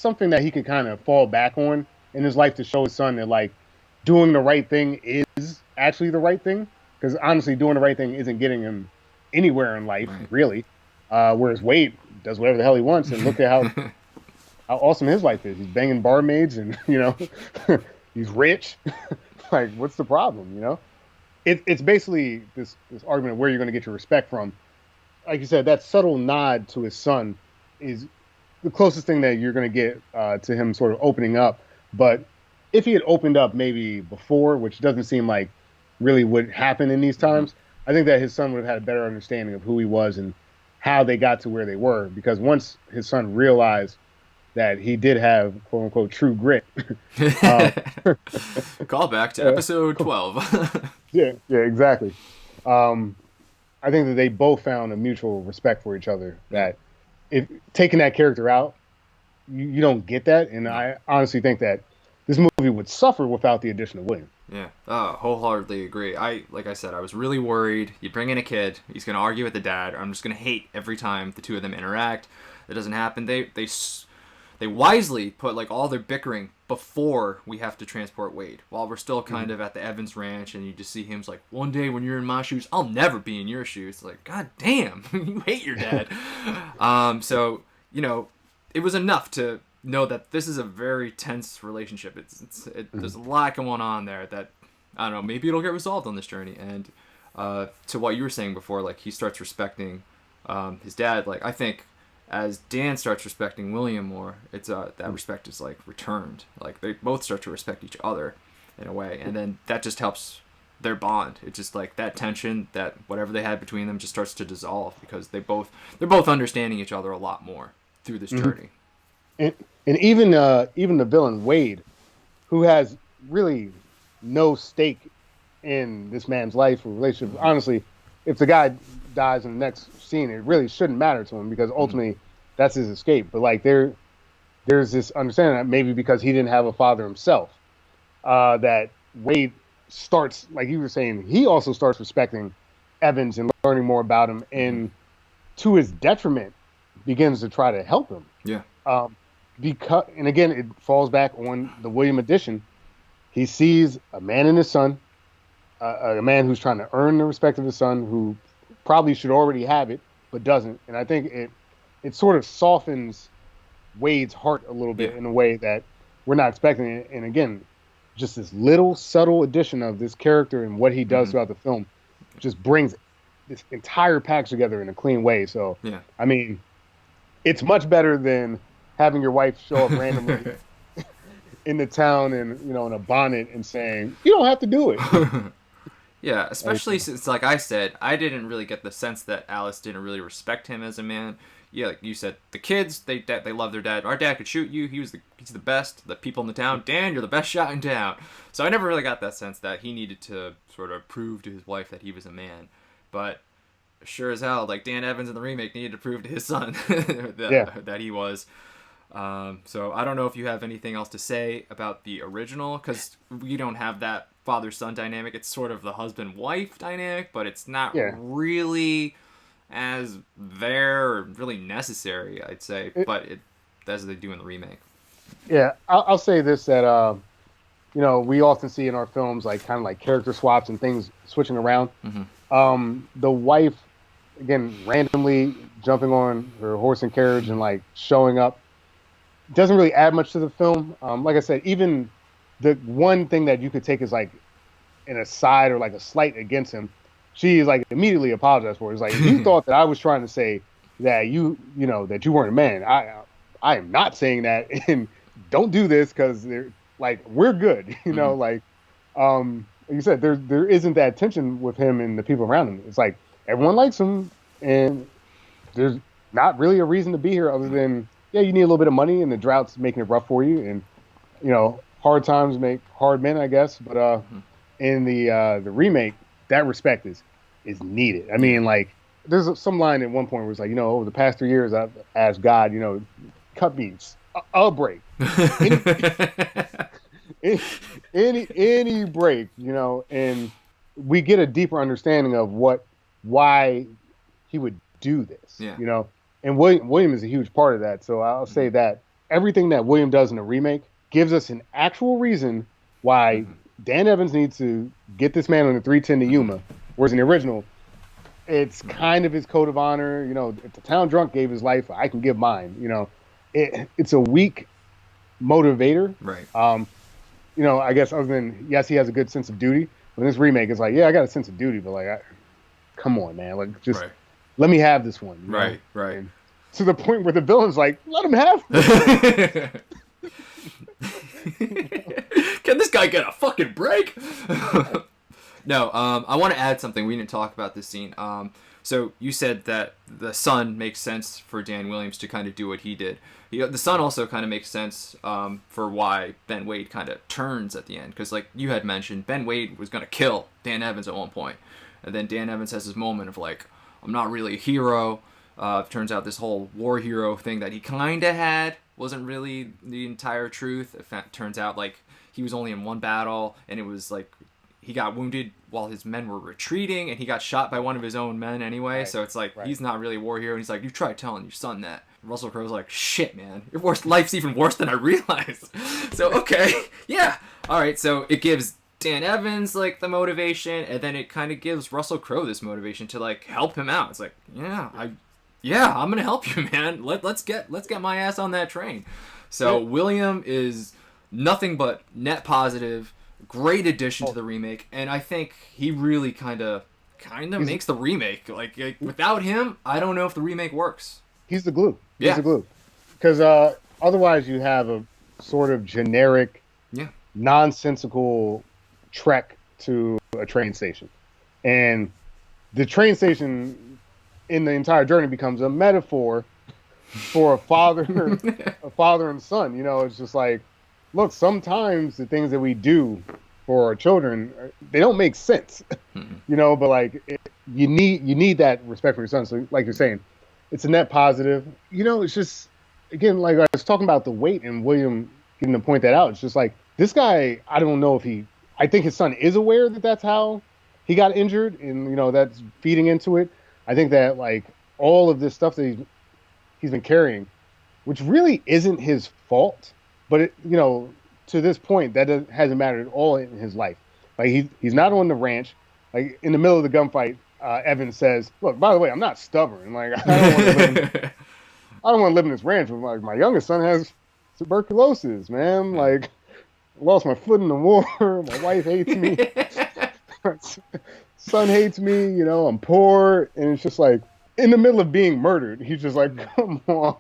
something that he could kind of fall back on in his life to show his son that like doing the right thing is actually the right thing. Because honestly, doing the right thing isn't getting him anywhere in life,
Right.
really. Whereas Wade does whatever the hell he wants, and look at how awesome his life is. He's banging barmaids, and he's rich. Like, what's the problem? It's basically this argument of where you're going to get your respect from. Like you said, that subtle nod to his son is the closest thing that you're going to get to him sort of opening up. But if he had opened up maybe before, which doesn't seem like really would happen in these times, I think that his son would have had a better understanding of who he was and how they got to where they were. Because once his son realized that he did have quote unquote true grit.
Call back to episode 12.
Yeah, exactly. I think that they both found a mutual respect for each other. That if taking that character out, you don't get that, and I honestly think that this movie would suffer without the addition of William.
Yeah, wholeheartedly agree. Like I said, I was really worried. You bring in a kid, he's gonna argue with the dad. I'm just gonna hate every time the two of them interact. That doesn't happen. They wisely put like all their bickering before we have to transport Wade, while we're still kind of at the Evans Ranch, and you just see him like, one day when you're in my shoes, I'll never be in your shoes. It's like, God damn, you hate your dad. So it was enough to know that this is a very tense relationship. There's a lot going on there that, I don't know, maybe it'll get resolved on this journey. And to what you were saying before, like he starts respecting his dad. Like I think as Dan starts respecting William more, it's that respect is like returned. Like they both start to respect each other in a way, and then that just helps their bond. It's just like that tension, that whatever they had between them just starts to dissolve because they're both understanding each other a lot more through this journey.
And even the villain Wade, who has really no stake in this man's life or relationship. Honestly, if the guy dies in the next scene, it really shouldn't matter to him because ultimately that's his escape. But like there's this understanding that maybe because he didn't have a father himself, that Wade starts, like you were saying, he also starts respecting Evans and learning more about him, and to his detriment, begins to try to help him.
Yeah.
Because, and again, it falls back on the William addition. He sees a man in his son, a man who's trying to earn the respect of his son, who probably should already have it, but doesn't. And I think it sort of softens Wade's heart a little bit in a way that we're not expecting it. And again, just this little subtle addition of this character and what he does throughout the film just brings this entire package together in a clean way. So, I mean, it's much better than having your wife show up randomly in the town and, in a bonnet and saying, you don't have to do it.
Yeah, especially since, like I said, I didn't really get the sense that Alice didn't really respect him as a man. Yeah, like you said, the kids, they love their dad. Our dad could shoot you. He's the best. The people in the town, Dan, you're the best shot in town. So I never really got that sense that he needed to sort of prove to his wife that he was a man. But sure as hell, like Dan Evans in the remake needed to prove to his son that he was. So I don't know if you have anything else to say about the original, because we don't have that father-son dynamic. It's sort of the husband-wife dynamic, but it's not really as really necessary, I'd say. But as they do in the remake. Yeah,
I'll say this, that we often see in our films like kind of like character swaps and things switching around. The wife, again, randomly jumping on her horse and carriage and like showing up doesn't really add much to the film. Like I said, even the one thing that you could take as like an aside or like a slight against him, she is like immediately apologized for it. It's like, if you thought that I was trying to say that that you weren't a man, I am not saying that, and don't do this because they're like, we're good, like you said, there isn't that tension with him and the people around him. It's like everyone likes him, and there's not really a reason to be here other than, you need a little bit of money, and the drought's making it rough for you, and hard times make hard men, I guess. But in the remake, that respect is needed. I mean, like, there's some line at one point where it's like, over the past 3 years, I've asked God, cut me a break, any break, and we get a deeper understanding of why he would do this, and William is a huge part of that. So I'll say that everything that William does in the remake gives us an actual reason why Dan Evans needs to get this man on the 310 to Yuma, whereas in the original, it's kind of his code of honor. You know, if the town drunk gave his life, I can give mine. You know, it's a weak motivator.
Right.
You know, I guess other than, yes, he has a good sense of duty. But this remake is like, yeah, I got a sense of duty, but like, come on, man. Like, just let me have this one. You know?
Right.
And to the point where the villain's like, let him have this.
Can this guy get a fucking break? No, I want to add something. We didn't talk about this scene. So you said that the son makes sense for Dan Williams to kind of do what he did. The son also kind of makes sense for why Ben Wade kind of turns at the end. Because like you had mentioned, Ben Wade was going to kill Dan Evans at one point. And then Dan Evans has this moment of like, I'm not really a hero. Turns out this whole war hero thing that he kind of had wasn't really the entire truth. It turns out like he was only in one battle, and it was like he got wounded while his men were retreating, and he got shot by one of his own men anyway. Right. So it's like he's not really a war hero. And he's like, you try telling your son that. And Russell Crowe's like, shit, man, your life's even worse than I realized. So okay, yeah, all right. So it gives Dan Evans like the motivation, and then it kind of gives Russell Crowe this motivation to like help him out. It's like, I'm gonna help you, man. Let's get my ass on that train. So William is nothing but net positive, great addition to the remake, and I think he really kind of makes the remake. Like without him, I don't know if the remake works.
He's the glue. He's the glue. Because otherwise, you have a sort of generic, nonsensical trek to a train station, and the train station in the entire journey becomes a metaphor for a father and son. You know, it's just like, look, sometimes the things that we do for our children, they don't make sense, you know, but like you need that respect for your son. So like you're saying, it's a net positive. You know, it's just, again, like I was talking about the weight and William getting to point that out. It's just like, this guy, I don't know if I think his son is aware that that's how he got injured, and, you know, that's feeding into it. I think that like all of this stuff that he's been carrying, which really isn't his fault, but it, you know, to this point, that hasn't mattered at all in his life. Like he's not on the ranch. Like in the middle of the gunfight, Evans says, "Look, by the way, I'm not stubborn. Like I don't want to live in this ranch. Like my youngest son has tuberculosis, man. Like I lost my foot in the war. My wife hates me. Son hates me. You know, I'm poor." And it's just like in the middle of being murdered, he's just like, "Come on."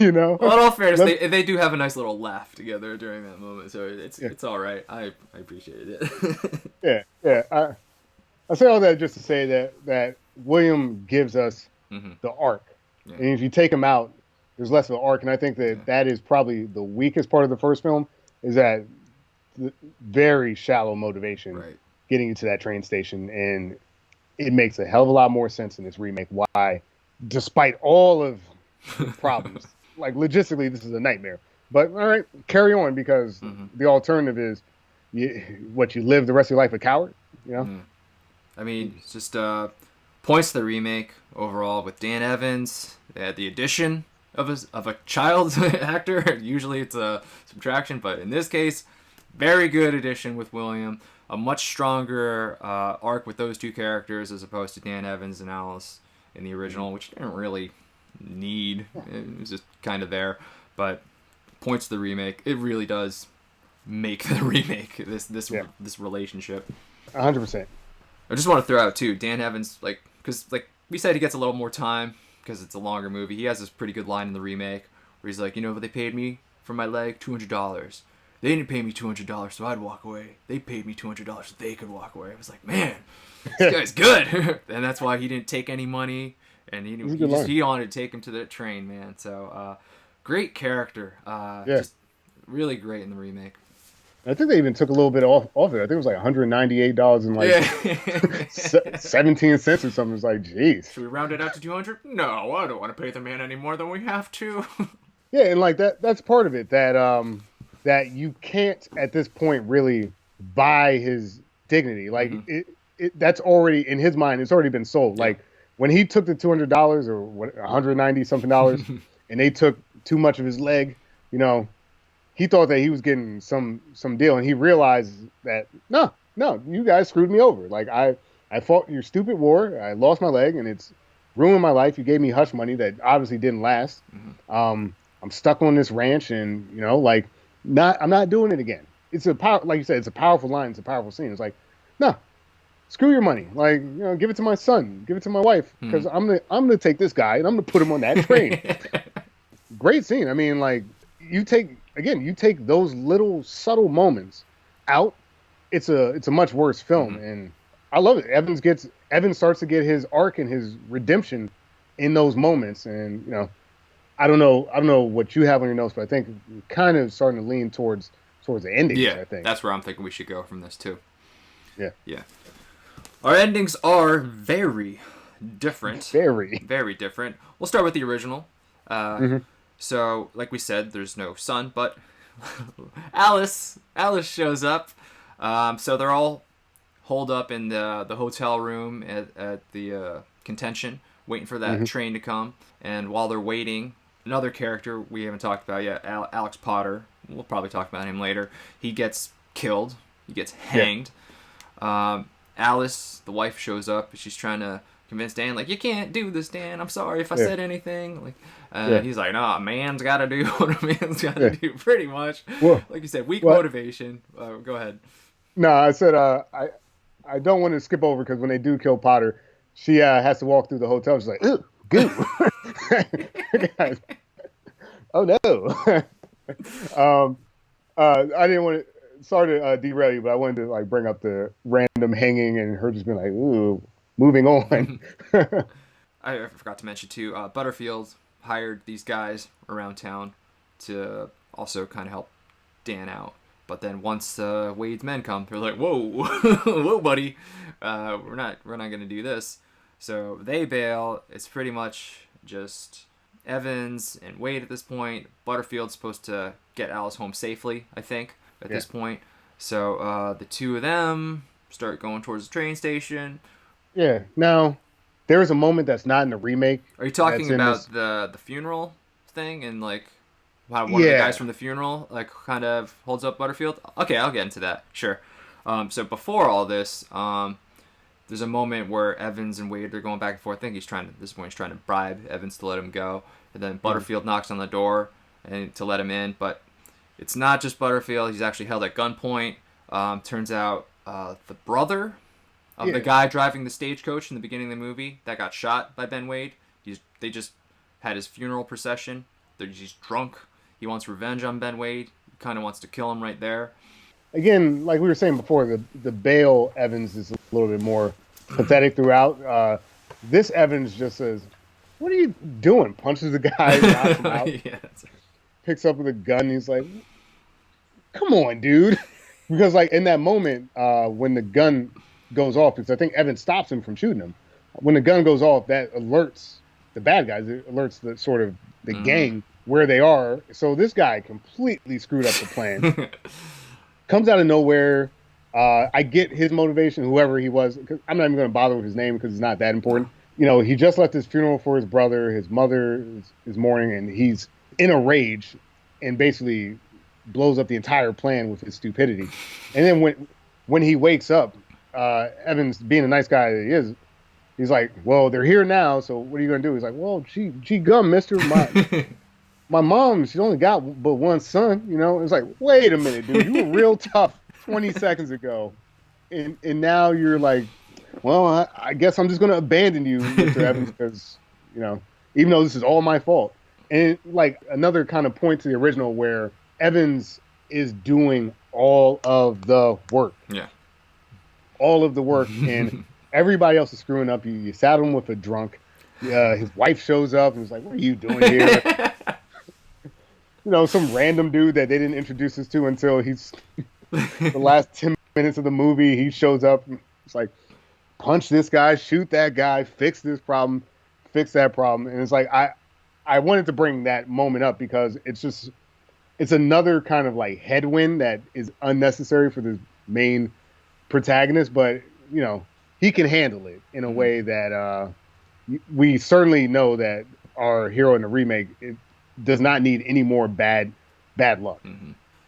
You know.
Well, in all fairness, they do have a nice little laugh together during that moment, so it's all right. I appreciated
it. Yeah. I say all that just to say that William gives us the arc, and if you take him out, there's less of an arc. And I think that is probably the weakest part of the first film, is that the very shallow motivation getting you to that train station, and it makes a hell of a lot more sense in this remake. Why, despite all of the problems, like logistically, this is a nightmare. But all right, carry on, because the alternative is you live the rest of your life a coward. You know.
I mean, it's just points to the remake overall with Dan Evans. They had the addition of a child actor. Usually it's a subtraction, but in this case, very good addition with William. A much stronger arc with those two characters as opposed to Dan Evans and Alice in the original, which didn't really need. It was just kind of there, but points to the remake. It really does make the remake this relationship.
100%.
I just want to throw out too, Dan Evans, because we said he gets a little more time because it's a longer movie. He has this pretty good line in the remake where he's like, they paid me for my leg $200. They didn't pay me $200 so I'd walk away. They paid me $200 so they could walk away. I was like, man, this guy's good. And that's why he didn't take any money, and he wanted to take him to the train, man. So great character. Just really great in the remake.
I think they even took a little bit off it. I think it was like $198 and like 17 cents or something. It's like, geez.
Should we round it out to 200? No, I don't want to pay the man any more than we have to.
Yeah, and like that's part of it, that you can't at this point really buy his dignity. Like that's already in his mind. It's already been sold. Like when he took the $200 or what, $190 something, and they took too much of his leg. You know, he thought that he was getting some deal, and he realized that no, you guys screwed me over. Like I fought your stupid war. I lost my leg, and it's ruined my life. You gave me hush money that obviously didn't last. I'm stuck on this ranch, and like I'm not doing it again. It's like you said, it's a powerful line. It's a powerful scene. It's like, no, screw your money. Like, give it to my son, give it to my wife, because I'm gonna take this guy and I'm gonna put him on that train. Great scene. I mean, like you take those little subtle moments out. It's a much worse film, and I love it. Evans starts to get his arc and his redemption in those moments, and I don't know what you have on your notes, but I think we're kind of starting to lean towards the endings.
Yeah,
I think
that's where I'm thinking we should go from this too.
Yeah.
Our endings are very different.
Very
different. We'll start with the original. So, like we said, there's no son, but Alice shows up. So they're all holed up in the hotel room at the contention, waiting for that train to come. And while they're waiting, another character we haven't talked about yet, Alex Potter. We'll probably talk about him later. He gets killed. He gets hanged. Yeah. Alice, the wife, shows up. She's trying to convince Dan, like, you can't do this, Dan. I'm sorry if I said anything. Like, he's like, no, a man's got to do what a man's got to do, pretty much. Well, like you said, weak motivation. Go ahead.
No, I said I don't want to skip over because when they do kill Potter, she has to walk through the hotel. She's like, ew, goo. Oh no. I didn't want to. Sorry to derail you, but I wanted to like bring up the random hanging and her just being like, ooh, moving on.
I forgot to mention too. Butterfield hired these guys around town to also kind of help Dan out. But then once Wade's men come, they're like, whoa, whoa, buddy, we're not gonna do this. So they bail. It's pretty much just Evans and Wade at this point. Butterfield's supposed to get Alice home safely, I think, at this point. So the two of them start going towards the train station.
Yeah. Now, there is a moment that's not in the remake.
Are you talking about the funeral thing and like how one of the guys from the funeral like kind of holds up Butterfield? Okay, I'll get into that. Sure. So before all this, there's a moment where Evans and Wade are going back and forth. I think he's trying to bribe Evans to let him go, and then Butterfield knocks on the door and to let him in. But it's not just Butterfield. He's actually held at gunpoint. Turns out the brother of the guy driving the stagecoach in the beginning of the movie that got shot by Ben Wade. They just had his funeral procession. He's drunk. He wants revenge on Ben Wade. He kind of wants to kill him right there.
Again, like we were saying before, the Bale Evans is a little bit more pathetic throughout. This Evans just says, "What are you doing?" Punches the guy, knocks him out, picks up with a gun. He's like, "Come on, dude!" Because like in that moment, when the gun goes off, because I think Evans stops him from shooting him. When the gun goes off, that alerts the bad guys. It alerts the sort of the gang where they are. So this guy completely screwed up the plan. Comes out of nowhere. I get his motivation, whoever he was. Cause I'm not even going to bother with his name because it's not that important. He just left his funeral for his brother. His mother is mourning, and he's in a rage and basically blows up the entire plan with his stupidity. And then when he wakes up, Evans, being a nice guy that he is, he's like, well, they're here now, so what are you going to do? He's like, well, gee gum, mister. My mom, she only got but one son, It's like, wait a minute, dude. You were real tough 20 seconds ago. And now you're like, well, I guess I'm just going to abandon you, Mr. Evans, because, even though this is all my fault. And like another kind of point to the original where Evans is doing all of the work.
Yeah.
All of the work. And everybody else is screwing up. You saddle him with a drunk. His wife shows up and is like, what are you doing here? Some random dude that they didn't introduce us to until he's the last 10 minutes of the movie. He shows up. It's like, punch this guy, shoot that guy, fix this problem, fix that problem. And it's like, I wanted to bring that moment up because it's another kind of like headwind that is unnecessary for the main protagonist, but he can handle it in a way that we certainly know that our hero in the remake, does not need any more bad luck.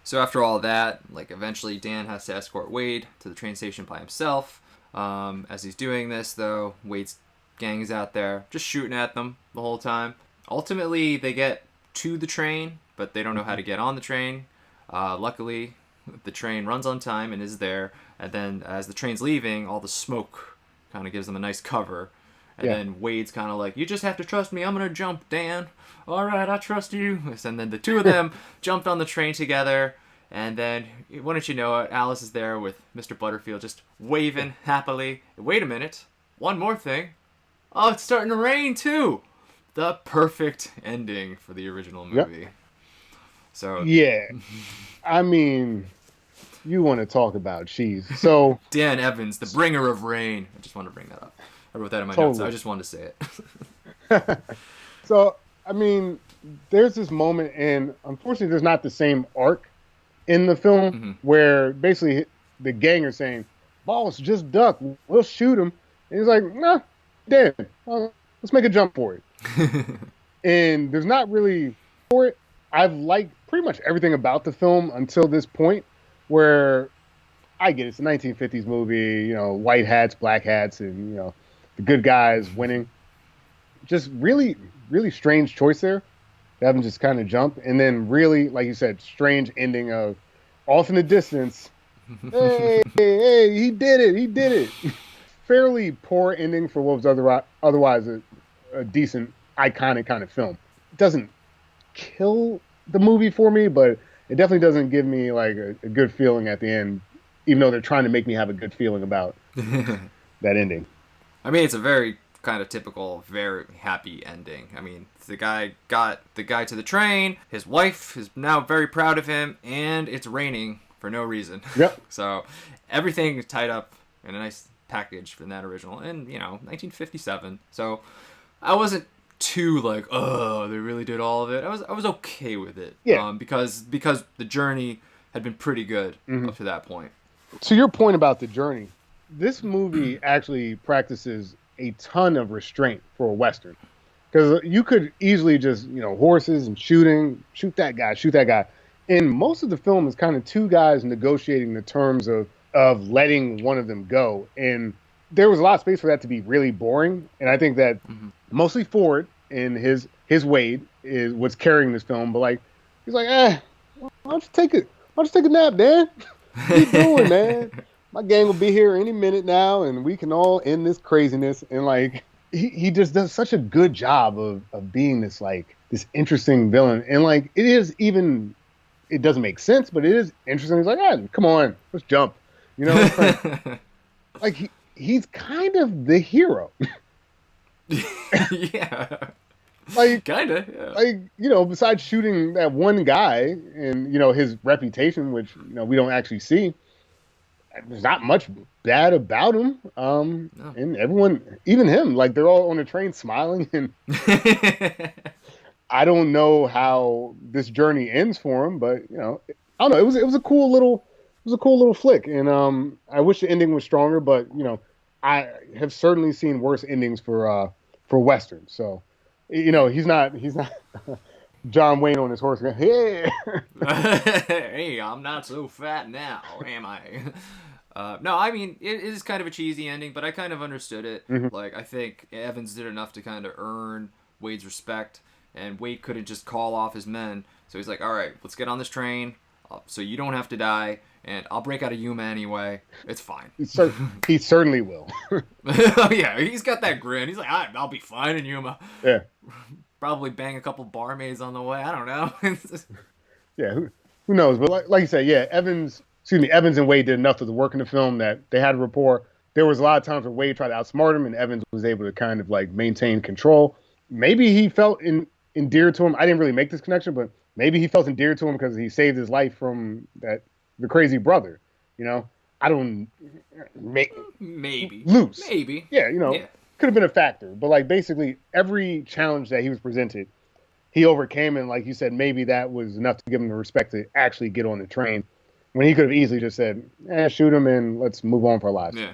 So after all that, like eventually Dan has to escort Wade to the train station by himself. As he's doing this, though, Wade's gang is out there just shooting at them the whole time. Ultimately, they get to the train, but they don't know how to get on the train. Luckily, the train runs on time and is there. And then as the train's leaving, all the smoke kind of gives them a nice cover. And then Wade's kind of like, you just have to trust me. I'm going to jump, Dan. All right, I trust you. And then the two of them jumped on the train together. And then, wouldn't you know it, Alice is there with Mr. Butterfield just waving happily. Wait a minute. One more thing. Oh, it's starting to rain, too. The perfect ending for the original movie.
Yep.
So
yeah. I mean, you want to talk about cheese. So
Dan Evans, the bringer of rain. I just want to bring that up. I wrote that in my notes. I just wanted to say it.
So, I mean, there's this moment, and unfortunately, there's not the same arc in the film where basically the gang are saying, "Boss, just duck. We'll shoot him." And he's like, "Nah, Dan, let's make a jump for it." And there's not really for it. I've liked pretty much everything about the film until this point, where I get it's a 1950s movie, white hats, black hats, and the good guys winning. Just really, really strange choice there. Have him just kind of jump, and then really, like you said, strange ending of off in the distance. Hey, he did it. Fairly poor ending for what was otherwise a decent, iconic kind of film. It doesn't kill the movie for me, but it definitely doesn't give me like a good feeling at the end, even though they're trying to make me have a good feeling about that ending.
I mean, it's a very kind of typical, very happy ending. I mean, the guy got the guy to the train, his wife is now very proud of him, and it's raining for no reason.
Yep.
So everything is tied up in a nice package from that original, and 1957. So I wasn't too like, oh, they really did all of it. I was okay with it.
Yeah.
Because the journey had been pretty good up to that point.
To your point about the journey, this movie actually practices a ton of restraint for a Western. Because you could easily just, horses and shoot that guy. And most of the film is kind of two guys negotiating the terms of letting one of them go. And there was a lot of space for that to be really boring. And I think that mostly Ford and his Wade is what's carrying this film. But he's like, why don't you take a nap, Dan? What you doing, man? My gang will be here any minute now, and we can all end this craziness. And he just does such a good job of being this interesting villain. And it doesn't make sense, but it is interesting. He's like, come on, let's jump. He's kind of the hero.
Yeah. Kind of.
Besides shooting that one guy and, his reputation, which, we don't actually see, there's not much bad about him. No. And everyone, even him, they're all on the train smiling. And I don't know how this journey ends for him, but, I don't know. It was a cool little flick. And I wish the ending was stronger, but, I have certainly seen worse endings for Westerns. So, he's not John Wayne on his horse going, hey.
Hey, I'm not so fat now, am I? No, I mean, it is kind of a cheesy ending, but I kind of understood it. I think Evans did enough to kind of earn Wade's respect, and Wade couldn't just call off his men. So he's like, all right, let's get on this train so you don't have to die, and I'll break out of Yuma anyway. It's fine.
He certainly will.
Oh, yeah, he's got that grin. He's like, I'll be fine in Yuma.
Yeah.
Probably bang a couple barmaids on the way. I don't know.
Yeah, who knows? But like you said, yeah, Evans and Wade did enough of the work in the film that they had a rapport. There was a lot of times where Wade tried to outsmart him, and Evans was able to kind of maintain control. Maybe he felt endeared to him. I didn't really make this connection, but maybe he felt endeared to him because he saved his life from the crazy brother. I don't
maybe
loose.
Maybe.
Yeah, could have been a factor. But basically every challenge that he was presented, he overcame, and like you said, maybe that was enough to give him the respect to actually get on the train. When he could have easily just said, shoot him and let's move on for our lives.
Yeah.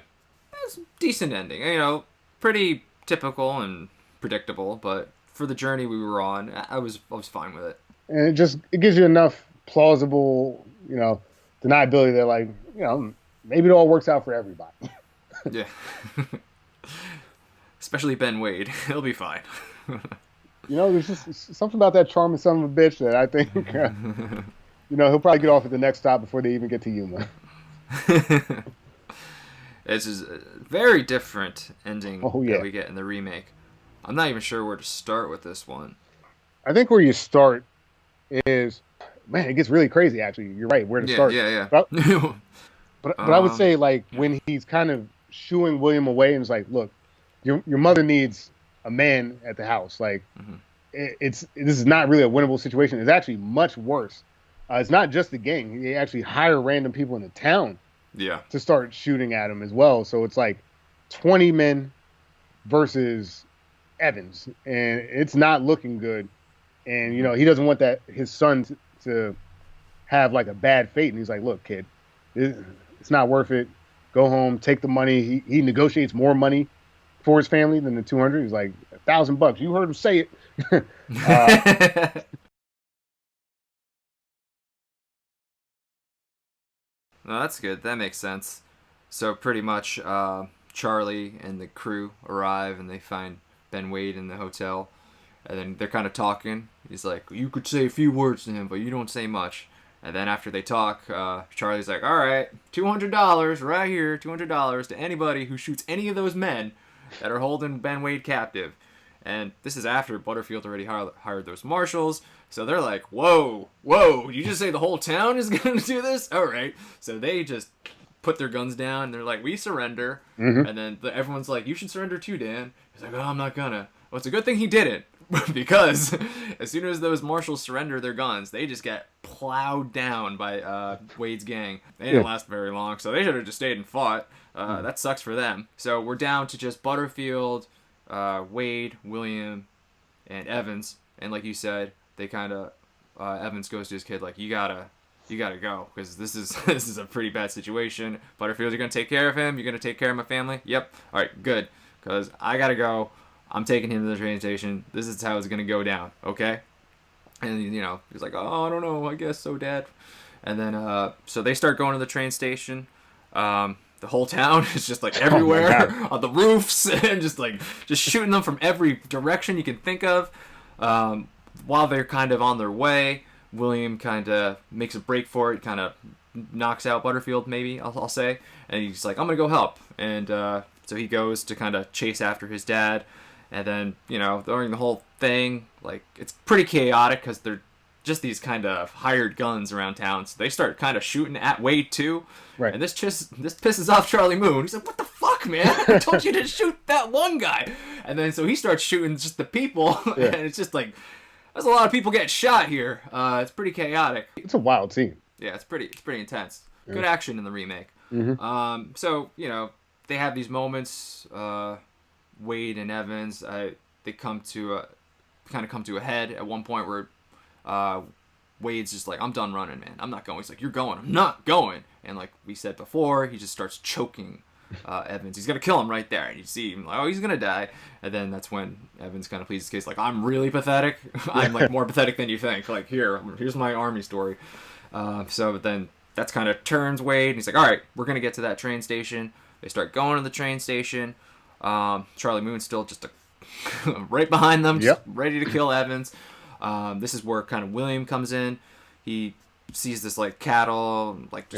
It's a decent ending. Pretty typical and predictable, but for the journey we were on, I was fine with it.
And it gives you enough plausible, deniability that, like, maybe it all works out for everybody.
Yeah. Especially Ben Wade. He'll be fine.
There's just something about that charming son of a bitch that I think, he'll probably get off at the next stop before they even get to Yuma.
It's just a very different ending
that
we get in the remake. I'm not even sure where to start with this one.
I think where you start is, man, it gets really crazy, actually. You're right, where to start.
Yeah.
But I would say, like, when he's kind of shooing William away and it's like, look, your mother needs a man at the house. Like, this is not really a winnable situation. It's actually much worse. It's not just the gang. They actually hire random people in the town to start shooting at him as well. So it's like 20 men versus Evans, and it's not looking good. And, he doesn't want his son to have, like, a bad fate. And he's like, look, kid, it's not worth it. Go home, take the money. He negotiates more money for his family than the 200. He's like, $1,000. You heard him say it.
No, that's good. That makes sense. So pretty much Charlie and the crew arrive and they find Ben Wade in the hotel. And then they're kind of talking. He's like, you could say a few words to him, but you don't say much. And then after they talk, Charlie's like, all right, $200 right here, $200 to anybody who shoots any of those men that are holding Ben Wade captive. And this is after Butterfield already hired those marshals. So they're like, whoa, you just say the whole town is going to do this? All right. So they just put their guns down. And they're like, we surrender.
Mm-hmm.
And then everyone's like, you should surrender too, Dan. He's like, oh, I'm not gonna. Well, it's a good thing he didn't. Because as soon as those marshals surrender their guns, they just get plowed down by Wade's gang. They didn't last very long, so they should have just stayed and fought. That sucks for them. So we're down to just Butterfield, Wade, William, and Evans. And like you said, they kind of Evans goes to his kid like, you gotta go, because this is a pretty bad situation. Butterfield, you're gonna take care of him. You're gonna take care of my family. Yep. All right, good. Because I gotta go. I'm taking him to the train station. This is how it's going to go down, okay? And, he's like, oh, I don't know. I guess so, Dad. And then, so they start going to the train station. The whole town is just, like, everywhere on the roofs and just shooting them from every direction you can think of. While they're kind of on their way, William kind of makes a break for it, kind of knocks out Butterfield, maybe, I'll say. And he's like, I'm going to go help. And so he goes to kind of chase after his dad. And then, during the whole thing, like, it's pretty chaotic because they're just these kind of hired guns around town. So they start kind of shooting at Wade, too.
Right.
And this pisses off Charlie Moon. He's like, what the fuck, man? I told you to shoot that one guy. And then so he starts shooting just the people.
Yeah.
And it's just like, there's a lot of people getting shot here. It's pretty chaotic.
It's a wild scene.
Yeah, it's pretty intense. Yeah. Good action in the remake.
Mm-hmm.
So, they have these moments... Wade and Evans, they come to a head at one point where Wade's just like, I'm done running, man. I'm not going. He's like, you're going. I'm not going. And like we said before, he just starts choking Evans. He's going to kill him right there. And you see him like, oh, he's going to die. And then that's when Evans kind of pleads his case like, I'm really pathetic. I'm like more pathetic than you think. Like, here's my army story. So then that's kind of turns Wade. And he's like, all right, we're going to get to that train station. They start going to the train station. Charlie Moon's still just right behind them, just ready to kill Evans. This is where kind of William comes in. He sees this like cattle, like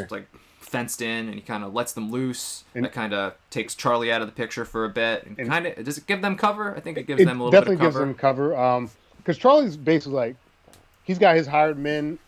fenced in, and he kind of lets them loose. And that kind of takes Charlie out of the picture for a bit. And kind of, does it give them cover? I think it gives them a little bit of cover.
Definitely gives them cover. Because Charlie's basically like, he's got his hired men,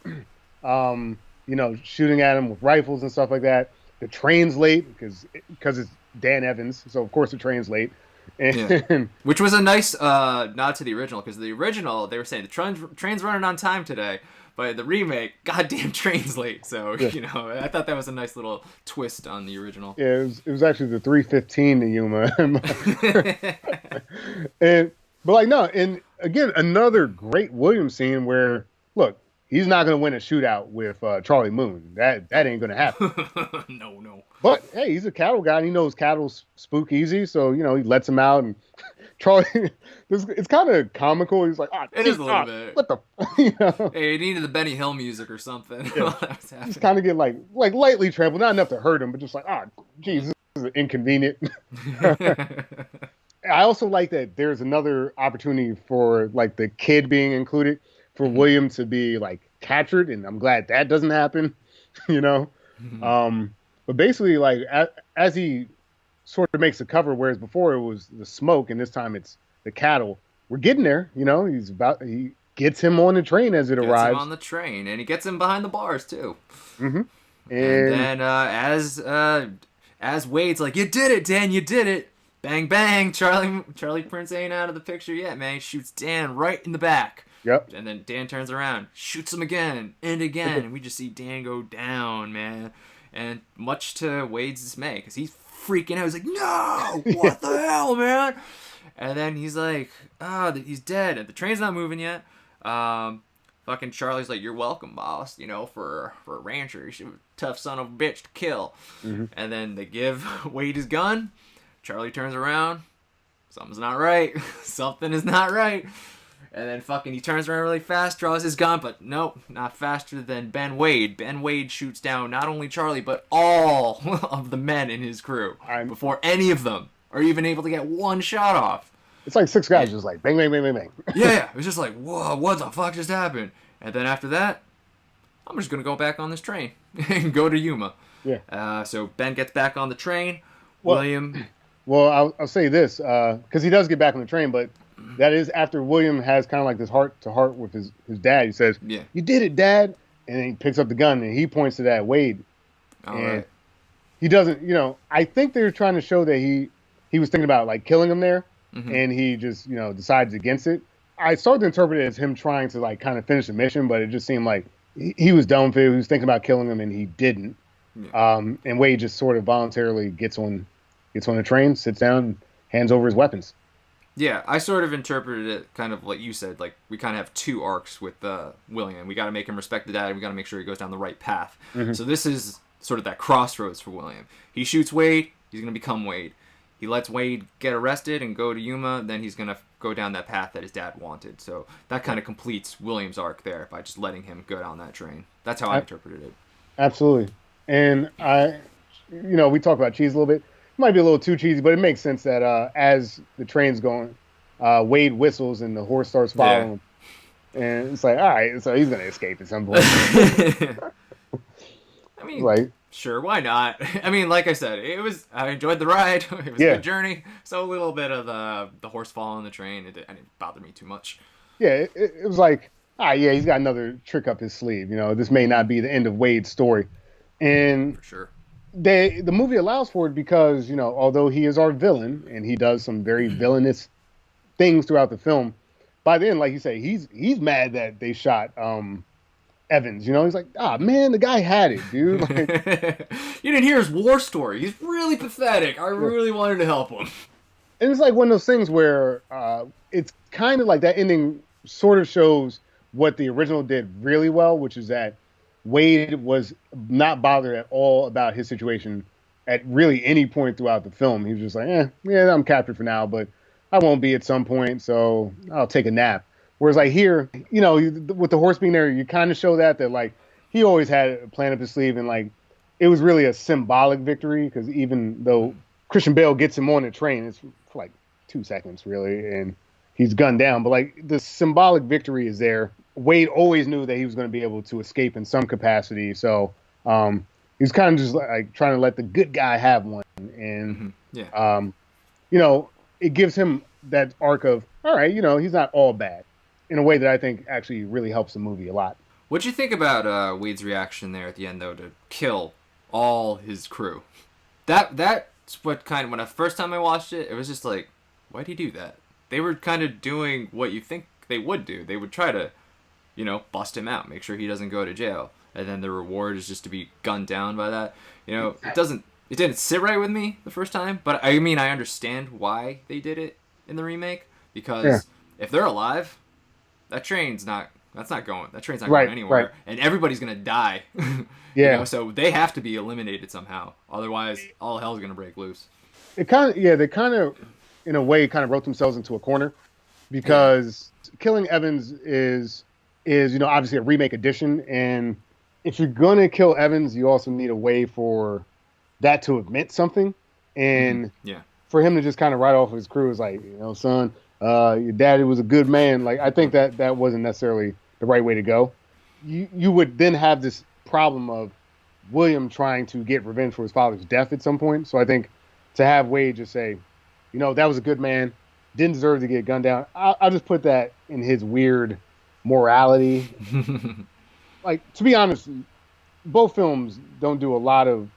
shooting at him with rifles and stuff like that. The train's late because it's Dan Evans, so of course the train's late. And
which was a nice nod to the original, because the original, they were saying the train's running on time today, but the remake, goddamn train's late. So, I thought that was a nice little twist on the original.
Yeah, it was actually the 3:15 to Yuma. And again, another great Williams scene where, look, he's not going to win a shootout with Charlie Moon. That ain't going to happen.
No.
But, hey, he's a cattle guy, and he knows cattle spook easy, so, he lets him out and Charlie, it's kind of comical. He's like,
It is a little bit.
What the, you know?
Hey, you needed the Benny Hill music or something.
Yeah.
While that was happening.
Just kind of get like lightly trampled, not enough to hurt him, but just like, geez, this is inconvenient. I also like that there's another opportunity for like the kid being included for William to be like captured, and I'm glad that doesn't happen, you know. But basically, like as he sort of makes the cover, whereas before it was the smoke, and this time it's the cattle. We're getting there, you know. He gets him on the train as it arrives.
Gets him on the train, and he gets him behind the bars too.
Mm-hmm.
And then as Wade's like, "You did it, Dan! You did it!" Bang bang! Charlie Prince ain't out of the picture yet, man. He shoots Dan right in the back.
Yep.
And then Dan turns around, shoots him again and again, and we just see Dan go down, man. And much to Wade's dismay, because he's freaking out. He's like, "No! What the hell, man?" And then he's like, he's dead. And the train's not moving yet. Fucking Charlie's like, "You're welcome, boss. You know, for a rancher, you're a tough son of a bitch to kill."
Mm-hmm.
And then they give Wade his gun. Charlie turns around. Something's not right. Something is not right. And then fucking he turns around really fast, draws his gun, but nope, not faster than Ben Wade. Ben Wade shoots down not only Charlie, but all of the men in his crew before any of them are even able to get one shot off.
It's like 6 guys just like bang, bang, bang, bang, bang.
Yeah, it was just like, whoa, what the fuck just happened? And then after that, I'm just going to go back on this train and go to Yuma.
Yeah.
So Ben gets back on the train.
Well,
William...
Well, I'll say this, because he does get back on the train, but that is after William has kind of like this heart-to-heart with his dad. He says,
"Yeah,
you did it, Dad." And then he picks up the gun and he points to that Wade.
Right.
He doesn't, you know, I think they're trying to show that he was thinking about like killing him there, and he just, you know, decides against it. I started to interpret it as him trying to like kind of finish the mission, but it just seemed like he was done with it. He was thinking about killing him and he didn't. Yeah. And Wade just sort of voluntarily gets on the train, sits down, hands over his weapons.
Yeah, I sort of interpreted it kind of like you said, like we kind of have two arcs with William. We got to make him respect the dad, and we got to make sure he goes down the right path. So this is sort of that crossroads for William. He shoots Wade, he's going to become Wade. He lets Wade get arrested and go to Yuma, then he's going to go down that path that his dad wanted. So that kind of completes William's arc there by just letting him go down that train. That's how I interpreted it.
Absolutely. And we talk about cheese a little bit. Might be a little too cheesy, but it makes sense that as the train's going, Wade whistles and the horse starts following him. And it's like, all right, so he's going to escape at some point.
I mean, sure, why not? I mean, like I said, I enjoyed the ride. It was a good journey. So a little bit of the horse following the train, it didn't bother me too much.
Yeah, it was like, he's got another trick up his sleeve. You know, this may not be the end of Wade's story. And
for sure.
The movie allows for it because, you know, although he is our villain and he does some very villainous things throughout the film, by the end, like you say, he's mad that they shot Evans. You know, he's like, man, the guy had it, dude. Like,
you didn't hear his war story. He's really pathetic. I really wanted to help him.
And it's like one of those things where it's kind of like that ending sort of shows what the original did really well, which is that Wade was not bothered at all about his situation at really any point throughout the film. He was just like, I'm captured for now, but I won't be at some point, so I'll take a nap. Whereas like here, you know, with the horse being there, you kind of show that like he always had a plan up his sleeve, and like it was really a symbolic victory because even though Christian Bale gets him on the train, it's for like 2 seconds really, and he's gunned down, but like the symbolic victory is there. Wade always knew that he was going to be able to escape in some capacity, so he was kind of just like trying to let the good guy have one, and you know, it gives him that arc of, all right, you know, he's not all bad, in a way that I think actually really helps the movie a lot.
What'd you think about Wade's reaction there at the end, though, to kill all his crew? That's what kind of, when the first time I watched it, it was just like, why'd he do that? They were kind of doing what you think they would do. They would try to, you know, bust him out, make sure he doesn't go to jail. And then the reward is just to be gunned down by that. You know, it didn't sit right with me the first time, but I mean, I understand why they did it in the remake, because if they're alive, that train's not going going anywhere,
right.
And everybody's going to die. You know, so they have to be eliminated somehow. Otherwise, all hell's going to break loose.
They kind of in a way, kind of wrote themselves into a corner because killing Evans is obviously a remake edition, and if you're gonna kill Evans, you also need a way for that to have meant something, and for him to just kind of write off his crew is like, son, your daddy was a good man. Like, I think that wasn't necessarily the right way to go. You would then have this problem of William trying to get revenge for his father's death at some point. So I think to have Wade just say, that was a good man, didn't deserve to get gunned down. I'll just put that in his weird morality. Like, to be honest, both films don't do a lot of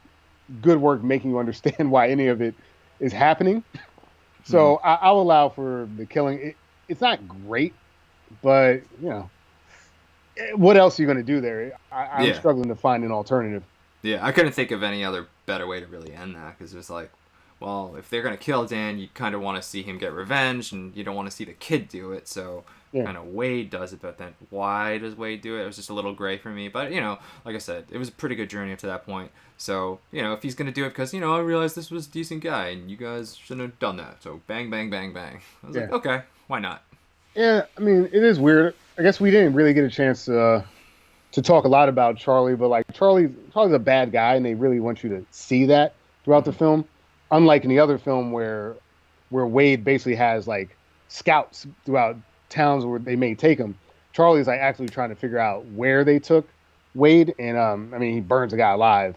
good work making you understand why any of it is happening. So I'll allow for the killing. It's not great, but what else are you going to do there? I'm struggling to find an alternative.
Yeah, I couldn't think of any other better way to really end that, because it's like, well, if they're going to kill Dan, you kind of want to see him get revenge, and you don't want to see the kid do it, so kind of Wade does it, but then why does Wade do it? It was just a little gray for me, but, like I said, it was a pretty good journey up to that point, so, if he's going to do it because, I realized this was a decent guy, and you guys shouldn't have done that, so bang, bang, bang, bang. I was like, okay, why not?
Yeah, I mean, it is weird. I guess we didn't really get a chance to talk a lot about Charlie, but like Charlie's a bad guy, and they really want you to see that throughout the film. Unlike in the other film where Wade basically has like scouts throughout towns where they may take him, Charlie's like actually trying to figure out where they took Wade, and he burns a guy alive.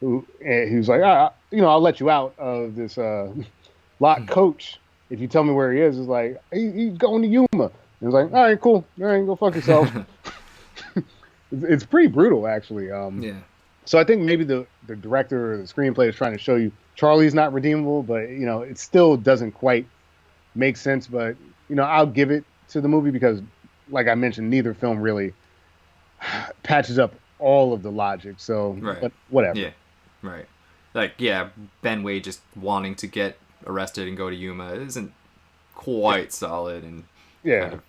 Who's like, I'll let you out of this lot coach if you tell me where he is. It's like, he's going to Yuma. And it's like, all right, cool. All right, go fuck yourself. It's pretty brutal, actually. So I think maybe the director or the screenplay is trying to show you Charlie's not redeemable, but it still doesn't quite make sense. But I'll give it to the movie because, like I mentioned, neither film really patches up all of the logic. So, but whatever.
Yeah, right. Like, Ben Wade just wanting to get arrested and go to Yuma isn't quite solid and kind of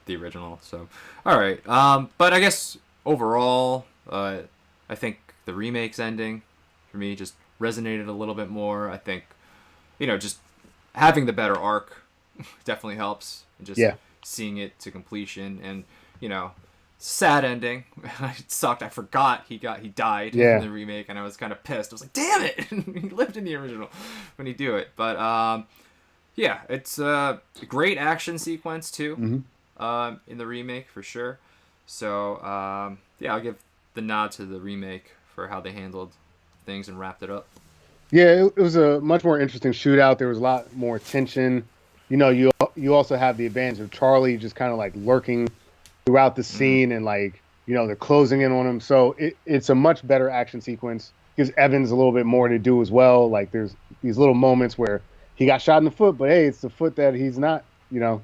the original. So, all right. But I guess overall, I think the remake's ending for me just resonated a little bit more. I think, just having the better arc definitely helps. And just seeing it to completion, and sad ending. It sucked. I forgot he died in the remake, and I was kind of pissed. I was like, damn it, he lived in the original when he do it. But it's a great action sequence too. In the remake for sure. So I'll give the nod to the remake for how they handled things and wrapped it up.
Yeah, it was a much more interesting shootout. There was a lot more tension. You also have the advantage of Charlie just kind of like lurking throughout the scene, and like they're closing in on him. So it's a much better action sequence. Gives Evans a little bit more to do as well. Like there's these little moments where he got shot in the foot, but hey, it's the foot that he's not.
Yeah.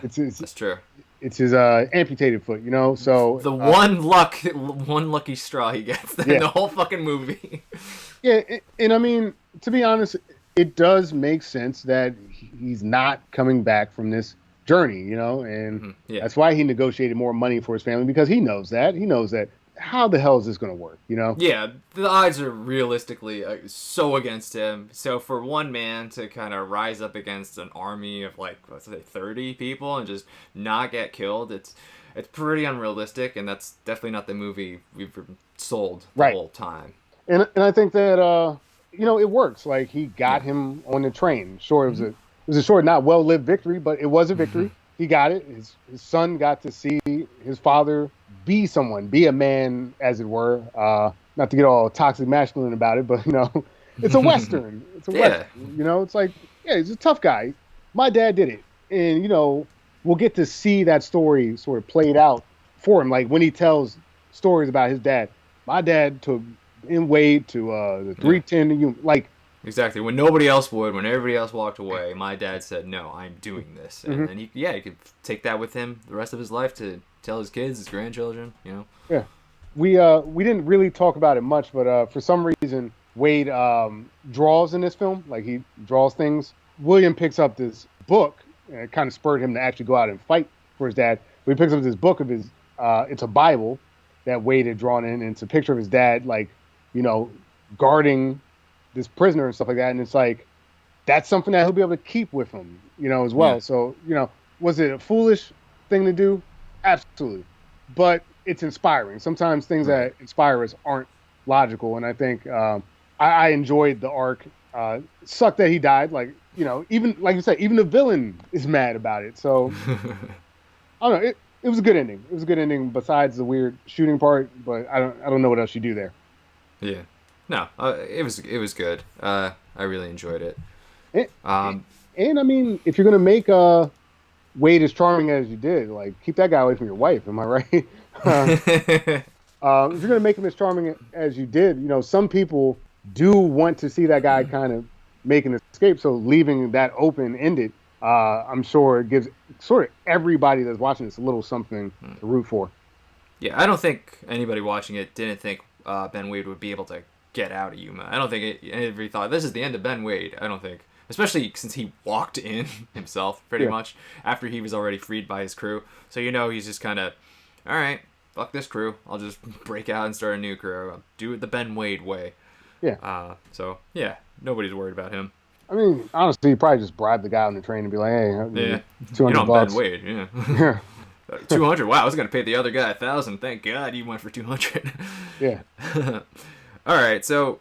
That's true.
It's his amputated foot, So
the one lucky straw he gets in the whole fucking movie.
And I mean, to be honest, it does make sense that he's not coming back from this journey, and that's why he negotiated more money for his family, because he knows that. He knows that. How the hell is this going to work,
Yeah, the odds are realistically so against him. So for one man to kind of rise up against an army of 30 people and just not get killed, it's pretty unrealistic, and that's definitely not the movie we've sold the whole time.
And I think that it works. Like, he got him on the train. Sure, it was a short, not well-lived victory, but it was a victory. He got it. His son got to see his father be someone, be a man, as it were. Not to get all toxic masculine about it, but it's a Western. It's a Western. It's like, he's a tough guy. My dad did it, and we'll get to see that story sort of played out for him. Like when he tells stories about his dad. My dad took in Wade to the 310 to Yuma. Like,
exactly. When nobody else would, when everybody else walked away, my dad said, "No, I'm doing this," and then he could take that with him the rest of his life to tell his kids, his grandchildren.
Yeah, we didn't really talk about it much, but for some reason Wade draws in this film. Like, he draws things. William picks up this book, and it kind of spurred him to actually go out and fight for his dad. But he picks up this book of his. It's a Bible that Wade had drawn in, and it's a picture of his dad, like, guarding this prisoner and stuff like that. And it's like, that's something that he'll be able to keep with him, as well.
Yeah.
So, was it a foolish thing to do? Absolutely. But it's inspiring. Sometimes things
Right.
that inspire us aren't logical. And I think I enjoyed the arc. Sucked that he died. Like, even like you said, even the villain is mad about it. So I don't know. It was a good ending. It was a good ending besides the weird shooting part, but I don't know what else you do there.
Yeah. No, it was good. I really enjoyed it.
And,
Um,
and I mean, if you're gonna make Wade as charming as you did, like keep that guy away from your wife. Am I right? If you're gonna make him as charming as you did, some people do want to see that guy kind of make an escape. So leaving that open ended, I'm sure it gives sort of everybody that's watching this a little something to root for.
yeah, I don't think anybody watching it didn't think Ben Wade would be able to get out of Yuma. I don't think anybody thought this is the end of Ben Wade. I don't think, especially since he walked in himself pretty much after he was already freed by his crew. So he's just kind of, all right, fuck this crew. I'll just break out and start a new crew. I'll do it the Ben Wade way.
Yeah.
So yeah, nobody's worried about him.
I mean, honestly, you probably just bribe the guy on the train and be like, "Hey,
Yeah,
$200."
Ben Wade. Yeah. 200. Wow, I was gonna pay the other guy 1,000. Thank God you went for 200.
Yeah.
All right, so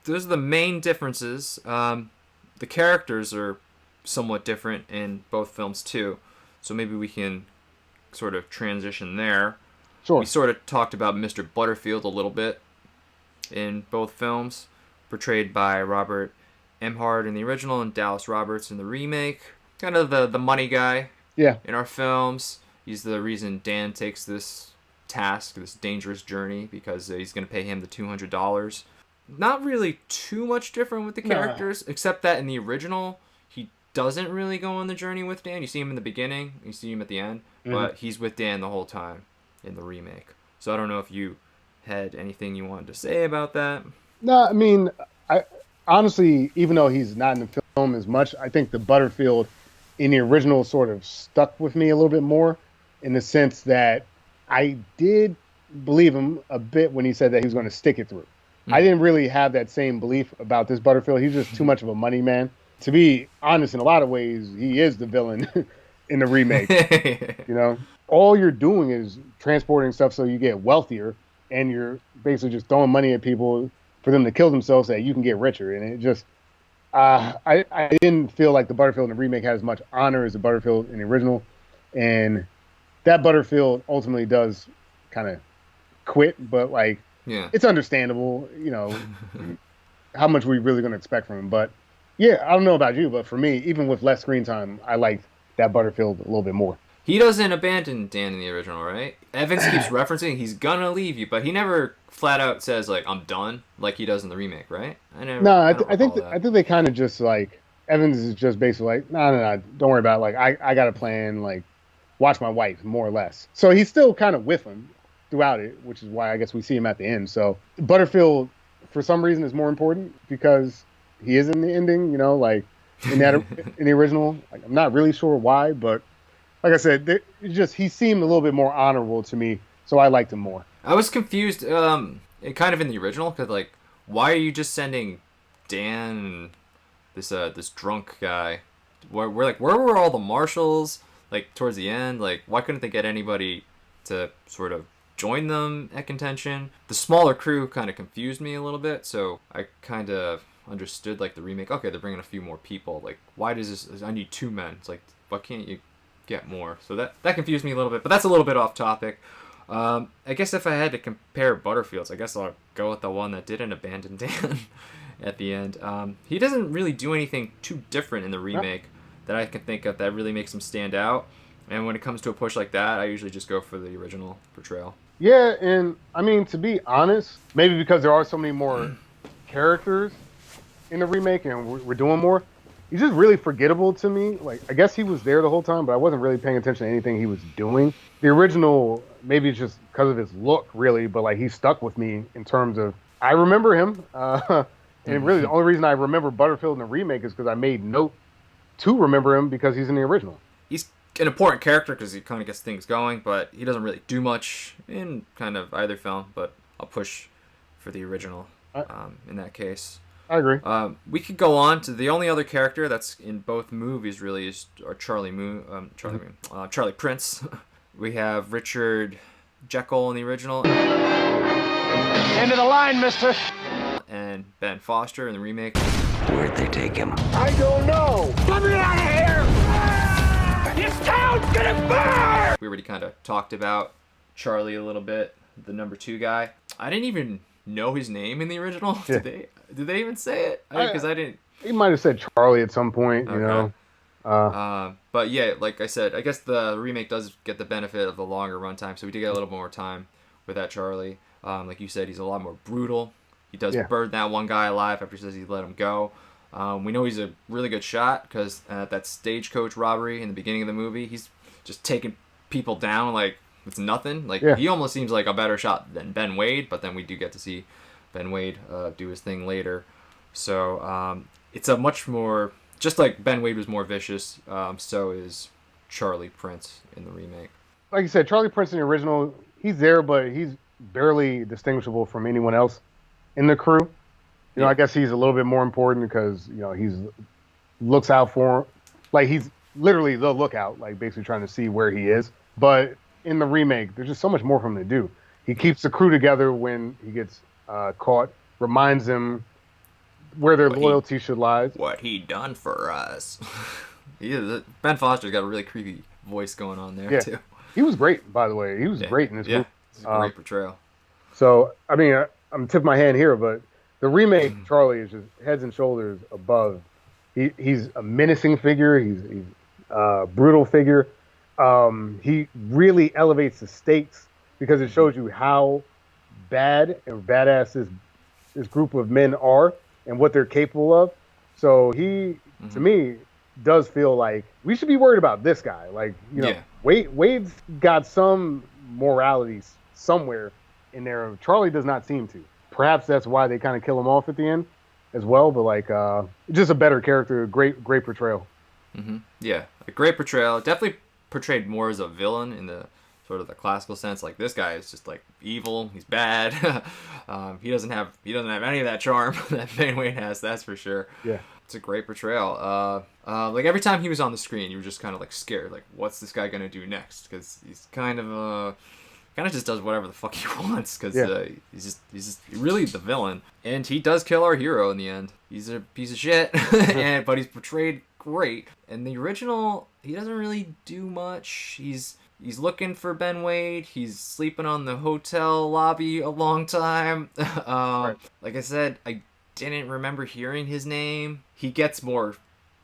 those are the main differences. The characters are somewhat different in both films too, so maybe we can sort of transition there.
Sure.
We sort of talked about Mr. Butterfield a little bit in both films, portrayed by Robert Emhart in the original and Dallas Roberts in the remake. Kind of the money guy.
Yeah.
In our films, he's the reason Dan takes this task, this dangerous journey, because he's going to pay him the $200. Not really too much different with the characters, except that in the original, he doesn't really go on the journey with Dan. You see him in the beginning, you see him at the end, but he's with Dan the whole time in the remake. So I don't know if you had anything you wanted to say about that.
No, I mean, I honestly, even though he's not in the film as much, I think the Butterfield in the original sort of stuck with me a little bit more in the sense that I did believe him a bit when he said that he was going to stick it through. I didn't really have that same belief about this Butterfield. He's just too much of a money man. To be honest, in a lot of ways, he is the villain in the remake. All you're doing is transporting stuff so you get wealthier, and you're basically just throwing money at people for them to kill themselves so that you can get richer. And it just, I didn't feel like the Butterfield in the remake had as much honor as the Butterfield in the original. And that Butterfield ultimately does kind of quit, but it's understandable, how much we really going to expect from him. But yeah, I don't know about you, but for me, even with less screen time, I liked that Butterfield a little bit more.
He doesn't abandon Dan in the original, right? Evans keeps referencing he's gonna leave you, but he never flat out says like I'm done, like he does in the remake, right?
I think they kind of just like Evans is just basically like no, don't worry about it. Like I got a plan, like watch my wife, more or less. So he's still kind of with him throughout it, which is why I guess we see him at the end. So Butterfield, for some reason, is more important because he is in the ending, like in the original. Like, I'm not really sure why, but like I said, he seemed a little bit more honorable to me, so I liked him more.
I was confused, kind of in the original, because like, why are you just sending Dan and this drunk guy? Where were all the marshals? Like towards the end, like why couldn't they get anybody to sort of join them at contention? The smaller crew kind of confused me a little bit, so I kind of understood like the remake. Okay, they're bringing a few more people. Like, why does this? I need 2 men. It's like, why can't you get more? So that confused me a little bit, but that's a little bit off topic. I guess if I had to compare Butterfields, I guess I'll go with the one that didn't abandon Dan at the end. He doesn't really do anything too different in the remake that I can think of that really makes him stand out. And when it comes to a push like that, I usually just go for the original portrayal.
Yeah, and I mean, to be honest, maybe because there are so many more characters in the remake and we're doing more, he's just really forgettable to me. Like, I guess he was there the whole time, but I wasn't really paying attention to anything he was doing. The original, maybe it's just because of his look, really, but like he stuck with me in terms of, I remember him. And really the only reason I remember Butterfield in the remake is because I made note to remember him because he's in the original.
He's an important character because he kind of gets things going, but he doesn't really do much in kind of either film, but I'll push for the original in that case.
I agree.
We could go on to the only other character that's in both movies really is Charlie Prince. We have Richard Jekyll in the original.
End of the line, mister.
And Ben Foster in the remake.
Where'd they take him?
I don't know. Let me out of here! This town's gonna burn!
We already kind of talked about Charlie a little bit, the number 2 guy. I didn't even know his name in the original.
Yeah.
Did they even say it? Because I didn't.
He might have said Charlie at some point, you
Okay.
know.
But yeah, like I said, I guess the remake does get the benefit of the longer runtime, so we did get a little more time with that Charlie. Like you said, he's a lot more brutal. He does burn that one guy alive after he says he let him go. We know he's a really good shot because that stagecoach robbery in the beginning of the movie, he's just taking people down like it's nothing. Like he almost seems like a better shot than Ben Wade, but then we do get to see Ben Wade do his thing later. So it's a much more, just like Ben Wade was more vicious, so is Charlie Prince in the remake.
Like you said, Charlie Prince in the original, he's there, but he's barely distinguishable from anyone else in the crew. You know, I guess he's a little bit more important because, you know, he's looks out for him. Like, he's literally the lookout, like, basically trying to see where he is. But in the remake, there's just so much more for him to do. He keeps the crew together when he gets caught, reminds them where their loyalty should lie.
What he done for us. Ben Foster's got a really creepy voice going on there, too.
He was great, by the way. He was great in this movie.
It's a great portrayal.
So, I mean, I'm tipping my hand here, but the remake, Charlie, is just heads and shoulders above. He's a menacing figure. He's a brutal figure. He really elevates the stakes because it shows you how bad and badass this group of men are and what they're capable of. So he, to me, does feel like we should be worried about this guy. Like, you know, Wade's got some morality somewhere in there. Charlie does not seem to. Perhaps that's why they kind of kill him off at the end as well. But like, just a better character, great portrayal.
Yeah, a great portrayal. Definitely portrayed more as a villain in the sort of the classical sense. Like, this guy is just like evil. He's bad. He doesn't have any of that charm that Ben Wade has. That's for sure.
Yeah,
it's a great portrayal. Like, every time he was on the screen, you were just kind of like scared. Like, what's this guy gonna do next? Because he's kind of just does whatever the fuck he wants because he's just really the villain, and he does kill our hero in the end. He's a piece of shit, but he's portrayed great. In the original, he doesn't really do much. He's looking for Ben Wade. He's sleeping on the hotel lobby a long time. Like I said, I didn't remember hearing his name. He gets more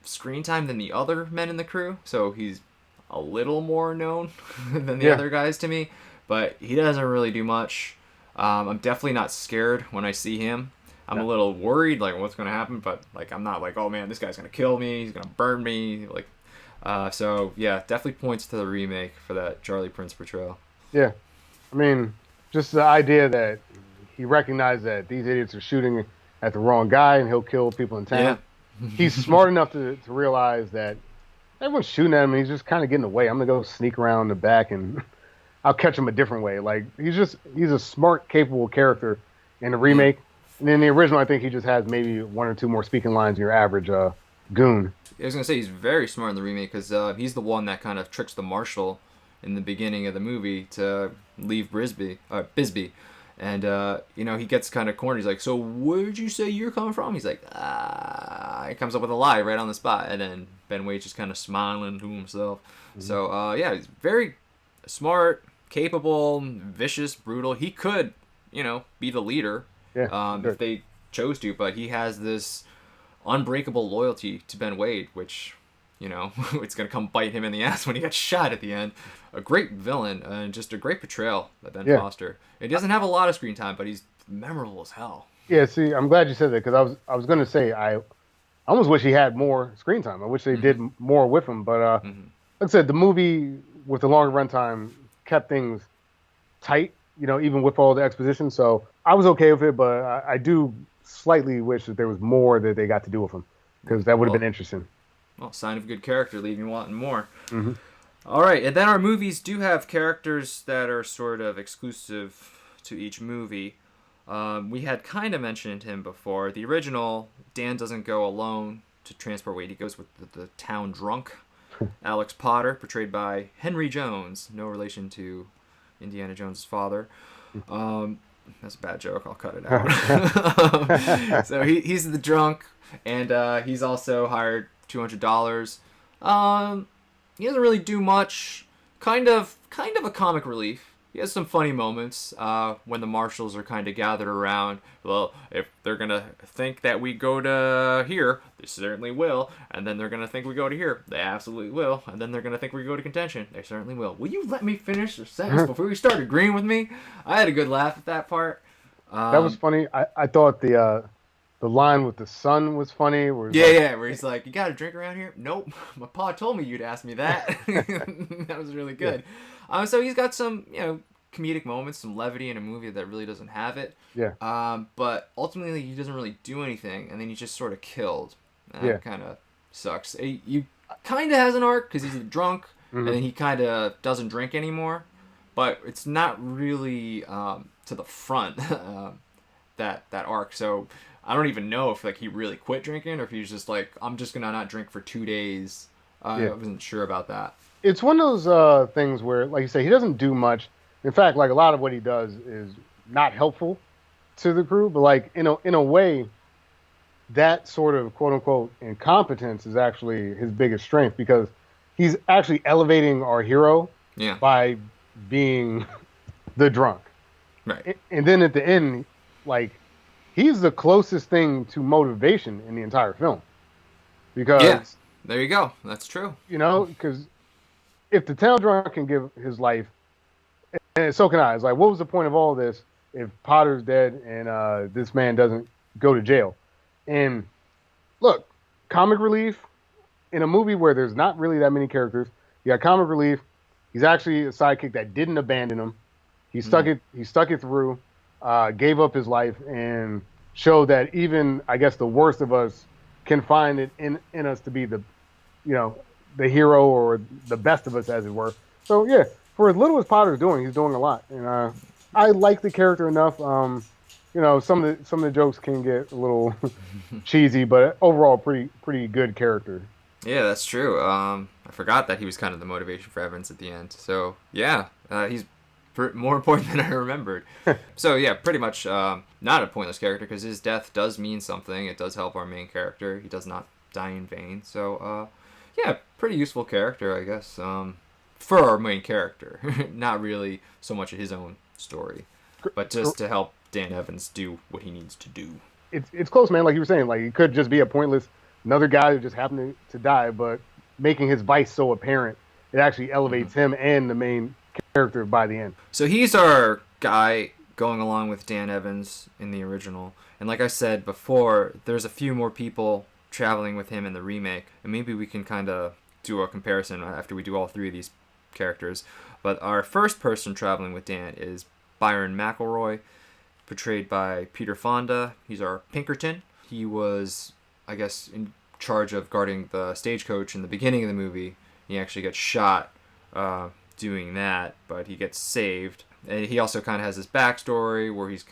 screen time than the other men in the crew, so he's a little more known than the other guys to me. But he doesn't really do much. I'm definitely not scared when I see him. I'm a little worried, like, what's going to happen, but, like, I'm not like, oh, man, this guy's going to kill me, he's going to burn me, like, so, yeah, definitely points to the remake for that Charlie Prince portrayal.
Yeah. I mean, just the idea that he recognized that these idiots are shooting at the wrong guy and he'll kill people in town. Yeah. He's smart enough to realize that everyone's shooting at him and he's just kind of getting away. I'm going to go sneak around the back and I'll catch him a different way. Like, he's a smart, capable character in the remake. And in the original, I think he just has maybe one or two more speaking lines than your average goon.
I was going to say, he's very smart in the remake because he's the one that kind of tricks the marshal in the beginning of the movie to leave Bisbee. And, you know, he gets kind of cornered. He's like, so where'd you say you're coming from? He's like, he comes up with a lie right on the spot. And then Ben Wade's just kind of smiling to himself. So, yeah, he's very smart, capable, vicious, brutal. He could, you know, be the leader if they chose to, but he has this unbreakable loyalty to Ben Wade, which, you know, it's going to come bite him in the ass when he gets shot at the end. A great villain and just a great portrayal by Ben Foster. He doesn't have a lot of screen time, but he's memorable as hell.
Yeah, see, I'm glad you said that because I was going to say I almost wish he had more screen time. I wish they did more with him, but like I said, the movie with the longer runtime kept things tight, you know, even with all the exposition. So I was okay with it, but I do slightly wish that there was more that they got to do with him because that would have been interesting.
Well, sign of good character, leaving you wanting more. All right, and then our movies do have characters that are sort of exclusive to each movie. We had kind of mentioned him before. The original, Dan doesn't go alone to transport Wade. He goes with the town drunk, Alex Potter, portrayed by Henry Jones, no relation to Indiana Jones' father. That's a bad joke. I'll cut it out. So he's the drunk, and he's also hired $200. He doesn't really do much. Kind of a comic relief. He has some funny moments when the marshals are kind of gathered around. Well, if they're going to think that we go to here, they certainly will. And then they're going to think we go to here. They absolutely will. And then they're going to think we go to contention. They certainly will. Will you let me finish the sentence before you start agreeing with me? I had a good laugh at that part.
That was funny. I thought the line with the son was funny. Where
where he's like, you got a drink around here? Nope. My pa told me you'd ask me that. That was really good. Yeah. So he's got some, comedic moments, some levity in a movie that really doesn't have it.
Yeah.
But ultimately, he doesn't really do anything, and then he's just sort of killed. That kind of sucks. He kind of has an arc because he's a drunk, and then he kind of doesn't drink anymore. But it's not really to the front, that arc. So I don't even know if he really quit drinking or if he's just like, I'm just gonna not drink for 2 days. I wasn't sure about that.
It's one of those things where, like you say, he doesn't do much. In fact, a lot of what he does is not helpful to the crew. But in a way, that sort of quote unquote incompetence is actually his biggest strength, because he's actually elevating our hero by being the drunk.
Right.
And then at the end, he's the closest thing to motivation in the entire film. Because
there you go. That's true.
Because if the town drunk can give his life, and so can I. It's what was the point of all this if Potter's dead and this man doesn't go to jail? And look, comic relief in a movie where there's not really that many characters. You got comic relief. He's actually a sidekick that didn't abandon him. He stuck it. He stuck it through. Gave up his life and showed that even, I guess, the worst of us can find it in us to be the hero or the best of us, as it were. So yeah, for as little as Potter's doing, he's doing a lot, and I like the character enough. Some of the jokes can get a little cheesy, but overall, pretty good character.
Yeah, that's true. I forgot that he was kind of the motivation for Evans at the end. So yeah, he's more important than I remembered. So yeah, pretty much not a pointless character, because his death does mean something. It does help our main character. He does not die in vain. So yeah, pretty useful character, I guess, for our main character. Not really so much his own story, but just to help Dan Evans do what he needs to do.
It's close, man. Like you were saying, it could just be a pointless another guy who just happened to die, but making his vice so apparent, it actually elevates him and the main character by the end.
So he's our guy going along with Dan Evans in the original, and like I said before, there's a few more people traveling with him in the remake, and maybe we can kind of do a comparison after we do all three of these characters. But our first person traveling with Dan is Byron McElroy, portrayed by Peter Fonda. He's our Pinkerton. He was, I guess, in charge of guarding the stagecoach in the beginning of the movie. He actually gets shot doing that, but he gets saved. And he also kind of has this backstory where he's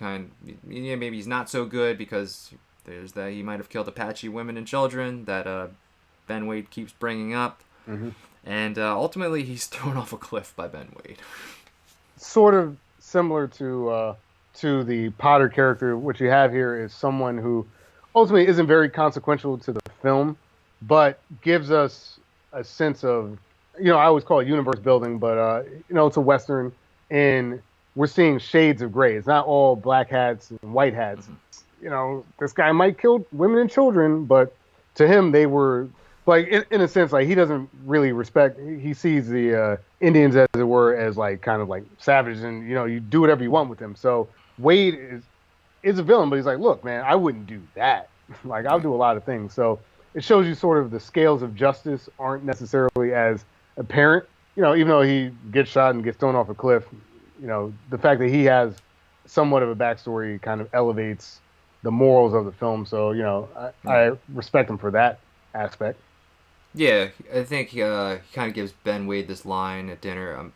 maybe he's not so good, because there's that he might have killed Apache women and children that Ben Wade keeps bringing up. And ultimately he's thrown off a cliff by Ben Wade.
Sort of similar to the Potter character. What you have here is someone who ultimately isn't very consequential to the film, but gives us a sense of, I always call it universe building, but it's a Western, and we're seeing shades of gray. It's not all black hats and white hats. This guy might kill women and children, but to him they were in a sense, he doesn't really respect. He sees the Indians, as it were, as kind of savages, and you do whatever you want with them. So Wade is a villain, but he's look, man, I wouldn't do that. I'll do a lot of things. So it shows you sort of the scales of justice aren't necessarily as apparent. Even though he gets shot and gets thrown off a cliff, the fact that he has somewhat of a backstory kind of elevates the morals of the film. So, I respect him for that aspect.
Yeah, I think he kind of gives Ben Wade this line at dinner. I'm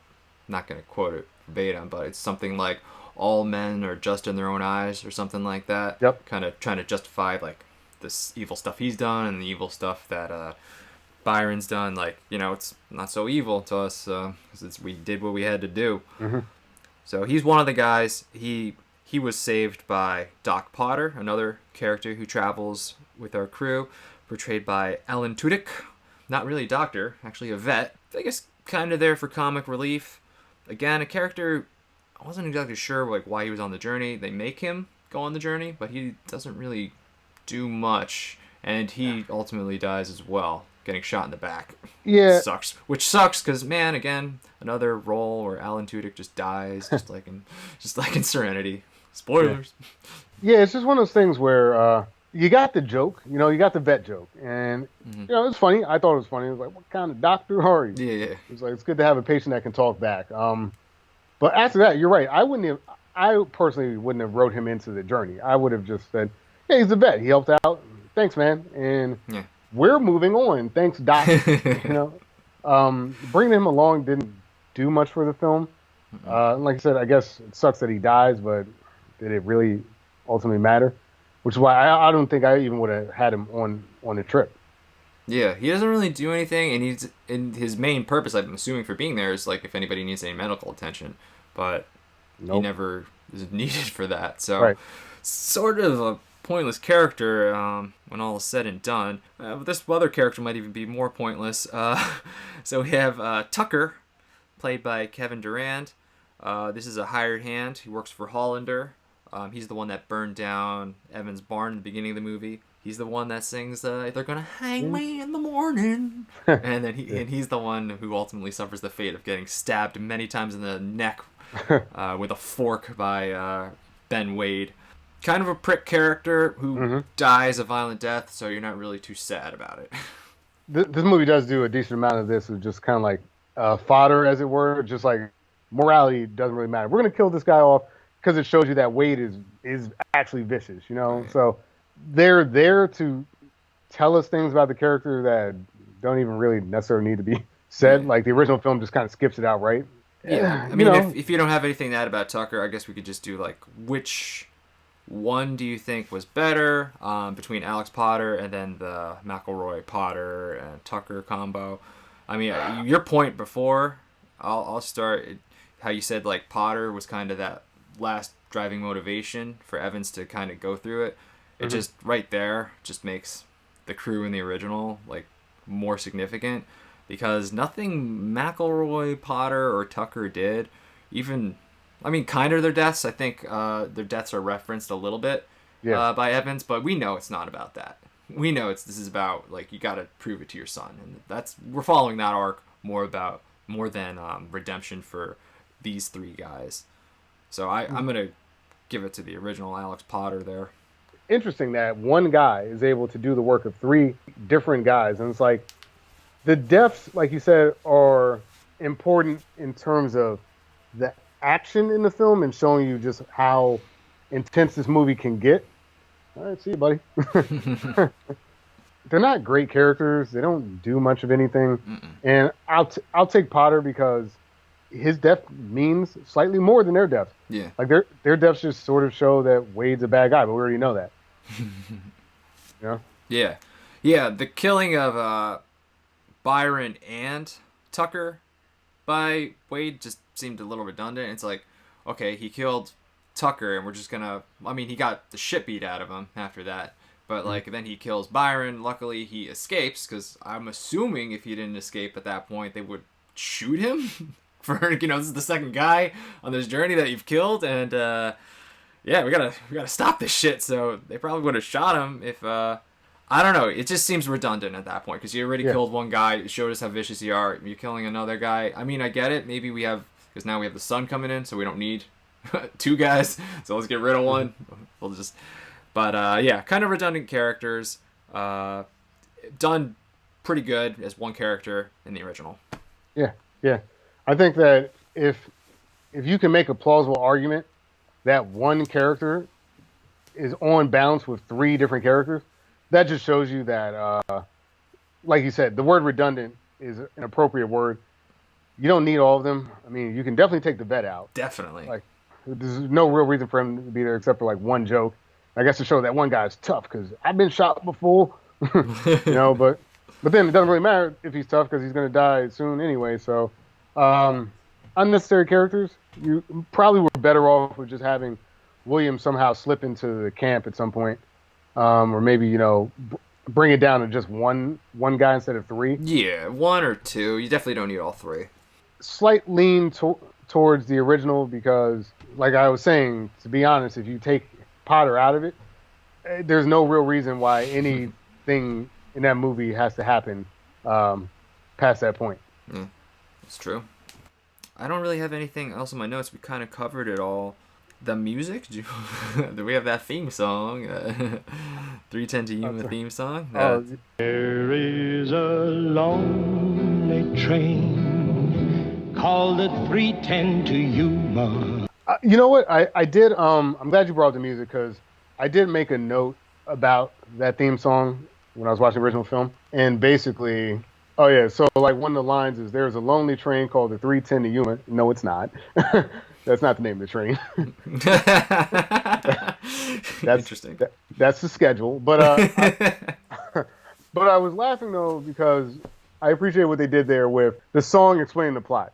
not going to quote it verbatim, but it's something like, all men are just in their own eyes or something like that.
Yep.
Kind of trying to justify like this evil stuff he's done and the evil stuff that Byron's done. Like, it's not so evil to us because we did what we had to do.
Mm-hmm.
So he's one of the guys. He was saved by Doc Potter, another character who travels with our crew, portrayed by Alan Tudyk. Not really a doctor, actually a vet. I guess kind of there for comic relief. Again, a character I wasn't exactly sure like why he was on the journey. They make him go on the journey, but he doesn't really do much, and he ultimately dies as well, getting shot in the back.
Yeah,
Which sucks because, man, again, another role where Alan Tudyk just dies, just like in Serenity. Spoilers.
Yeah, it's just one of those things where you got the joke, you got the vet joke, and it's funny. I thought it was funny. It was like, what kind of doctor are you?
Yeah.
It's like, it's good to have a patient that can talk back. But after that, you're right. I personally wouldn't have wrote him into the journey. I would have just said, hey, he's a vet. He helped out. Thanks, man. And we're moving on. Thanks, Doc. Bringing him along didn't do much for the film. Like I said, I guess it sucks that he dies, but did it really ultimately matter? Which is why I don't think I even would have had him on the trip.
Yeah, he doesn't really do anything, and his main purpose, I'm assuming, for being there is like if anybody needs any medical attention, but he never is needed for that. So, sort of a pointless character when all is said and done. This other character might even be more pointless. So we have Tucker, played by Kevin Durand. This is a hired hand. He works for Hollander. He's the one that burned down Evan's barn in the beginning of the movie. He's the one that sings "They're gonna hang me in the morning," and then he's the one who ultimately suffers the fate of getting stabbed many times in the neck with a fork by Ben Wade. Kind of a prick character who dies a violent death, so you're not really too sad about it.
This movie does do a decent amount of this, of just kind of like fodder, as it were. Just like morality doesn't really matter. We're gonna kill this guy off because it shows you that Wade is actually vicious,
Right.
So they're there to tell us things about the character that don't even really necessarily need to be said. Like the original film just kind of skips it out, right?
Yeah, I mean, if you don't have anything to add about Tucker, I guess we could just do like which one do you think was better between Alex Potter and then the McElroy Potter and Tucker combo? I mean, your point before, I'll start. How you said like Potter was kind of that last driving motivation for Evans to kind of go through it. It just right there just makes the crew in the original like more significant because nothing McElroy, Potter, or Tucker did, even, I mean, kind of their deaths. I think their deaths are referenced a little bit by Evans, but we know it's not about that. We know this is about like you got to prove it to your son, and we're following that arc more than redemption for these three guys. So I'm gonna give it to the original Alex Potter there.
Interesting that one guy is able to do the work of three different guys, and it's like the deaths, like you said, are important in terms of the action in the film and showing you just how intense this movie can get. All right, see you, buddy. They're not great characters. They don't do much of anything. And I'll take Potter because his death means slightly more than their deaths.
Yeah.
Like their deaths just sort of show that Wade's a bad guy, but we already know that.
Yeah. Yeah, the killing of Byron and Tucker by Wade just seemed a little redundant. It's like, okay, he killed Tucker and we're just gonna, I mean, he got the shit beat out of him after that. But like then he kills Byron. Luckily he escapes because I'm assuming if he didn't escape at that point they would shoot him for, this is the second guy on this journey that you've killed, and yeah, we gotta stop this shit. So they probably would have shot him if I don't know. It just seems redundant at that point because you already killed one guy. It showed us how vicious you are. You're killing another guy. I mean, I get it. Maybe because now we have the son coming in, so we don't need two guys. So let's get rid of one. We'll just. But yeah, kind of redundant characters. Done pretty good as one character in the original.
Yeah. I think that if you can make a plausible argument that one character is on balance with three different characters, that just shows you that, like you said, the word redundant is an appropriate word. You don't need all of them. I mean, you can definitely take the vet out.
Definitely.
Like, There's no real reason for him to be there except for like one joke. I guess to show that one guy's tough because I've been shot before, but then it doesn't really matter if he's tough because he's gonna die soon anyway. So um, unnecessary characters. You probably were better off with just having William somehow slip into the camp at some point, or maybe bring it down to just one guy instead of three.
Yeah, one or two. You definitely don't need all three.
Slight lean towards the original because, like I was saying, to be honest, if you take Potter out of it, there's no real reason why anything in that movie has to happen past that point.
It's true. I don't really have anything else in my notes. We kind of covered it all. The music? Do we have that theme song? 310 to Yuma theme song?
There is a lonely train called the 310 to Yuma.
You know what? I did. I'm glad you brought up the music because I did make a note about that theme song when I was watching the original film. And basically, oh yeah, so like one of the lines is there's a lonely train called the 310 to Yuma. No, it's not. That's not the name of the train. That's
interesting.
That's the schedule. But but I was laughing though because I appreciate what they did there with the song explaining the plot.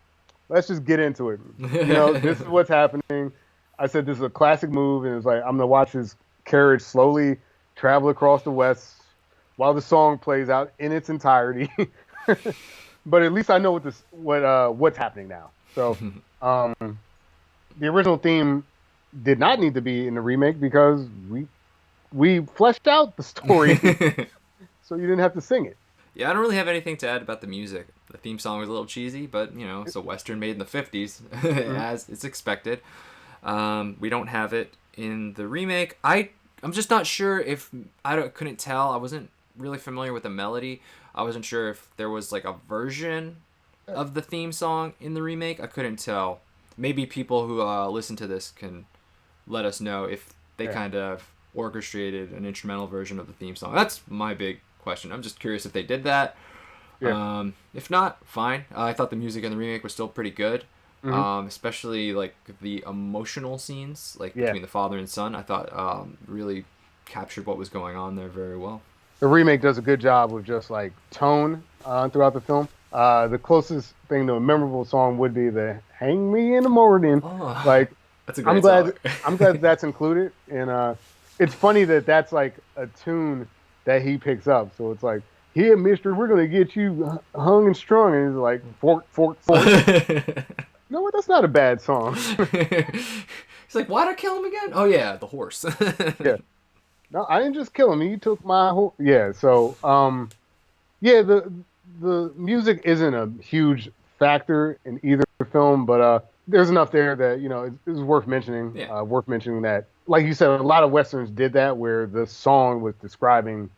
Let's just get into it. This is what's happening. I said this is a classic move, and it's like I'm gonna watch his carriage slowly travel across the West while the song plays out in its entirety. But at least I know what's happening now. So the original theme did not need to be in the remake because we fleshed out the story, so you didn't have to sing it.
Yeah, I don't really have anything to add about the music. The theme song was a little cheesy, but it's a Western made in the 50s, as it's expected. We don't have it in the remake. I'm just not sure if couldn't tell. I wasn't really familiar with the melody. I wasn't sure if there was like a version of the theme song in the remake. I couldn't tell. Maybe people who listen to this can let us know if they kind of orchestrated an instrumental version of the theme song. That's my big question. I'm just curious if they did that. Yeah. If not, fine. I thought the music in the remake was still pretty good. Especially like the emotional scenes, like between the father and son. I thought really captured what was going on there very well.
The remake does a good job with just like tone throughout the film. The closest thing to a memorable song would be the "Hang Me in the Morning." Like,
that's a great song.
I'm glad that's included, and it's funny that that's like a tune that he picks up. So it's like, "Here, Mister, we're gonna get you hung and strung," and he's like, "Fork, fork, fork." You know what? That's not a bad song.
He's like, "Why'd I kill him again?" Oh yeah, the horse.
Yeah. No, I didn't just kill him. He took my horse. Yeah. So, the music isn't a huge factor in either film, but there's enough there that it's worth mentioning.
Yeah.
Worth mentioning that, like you said, a lot of westerns did that, where the song was describing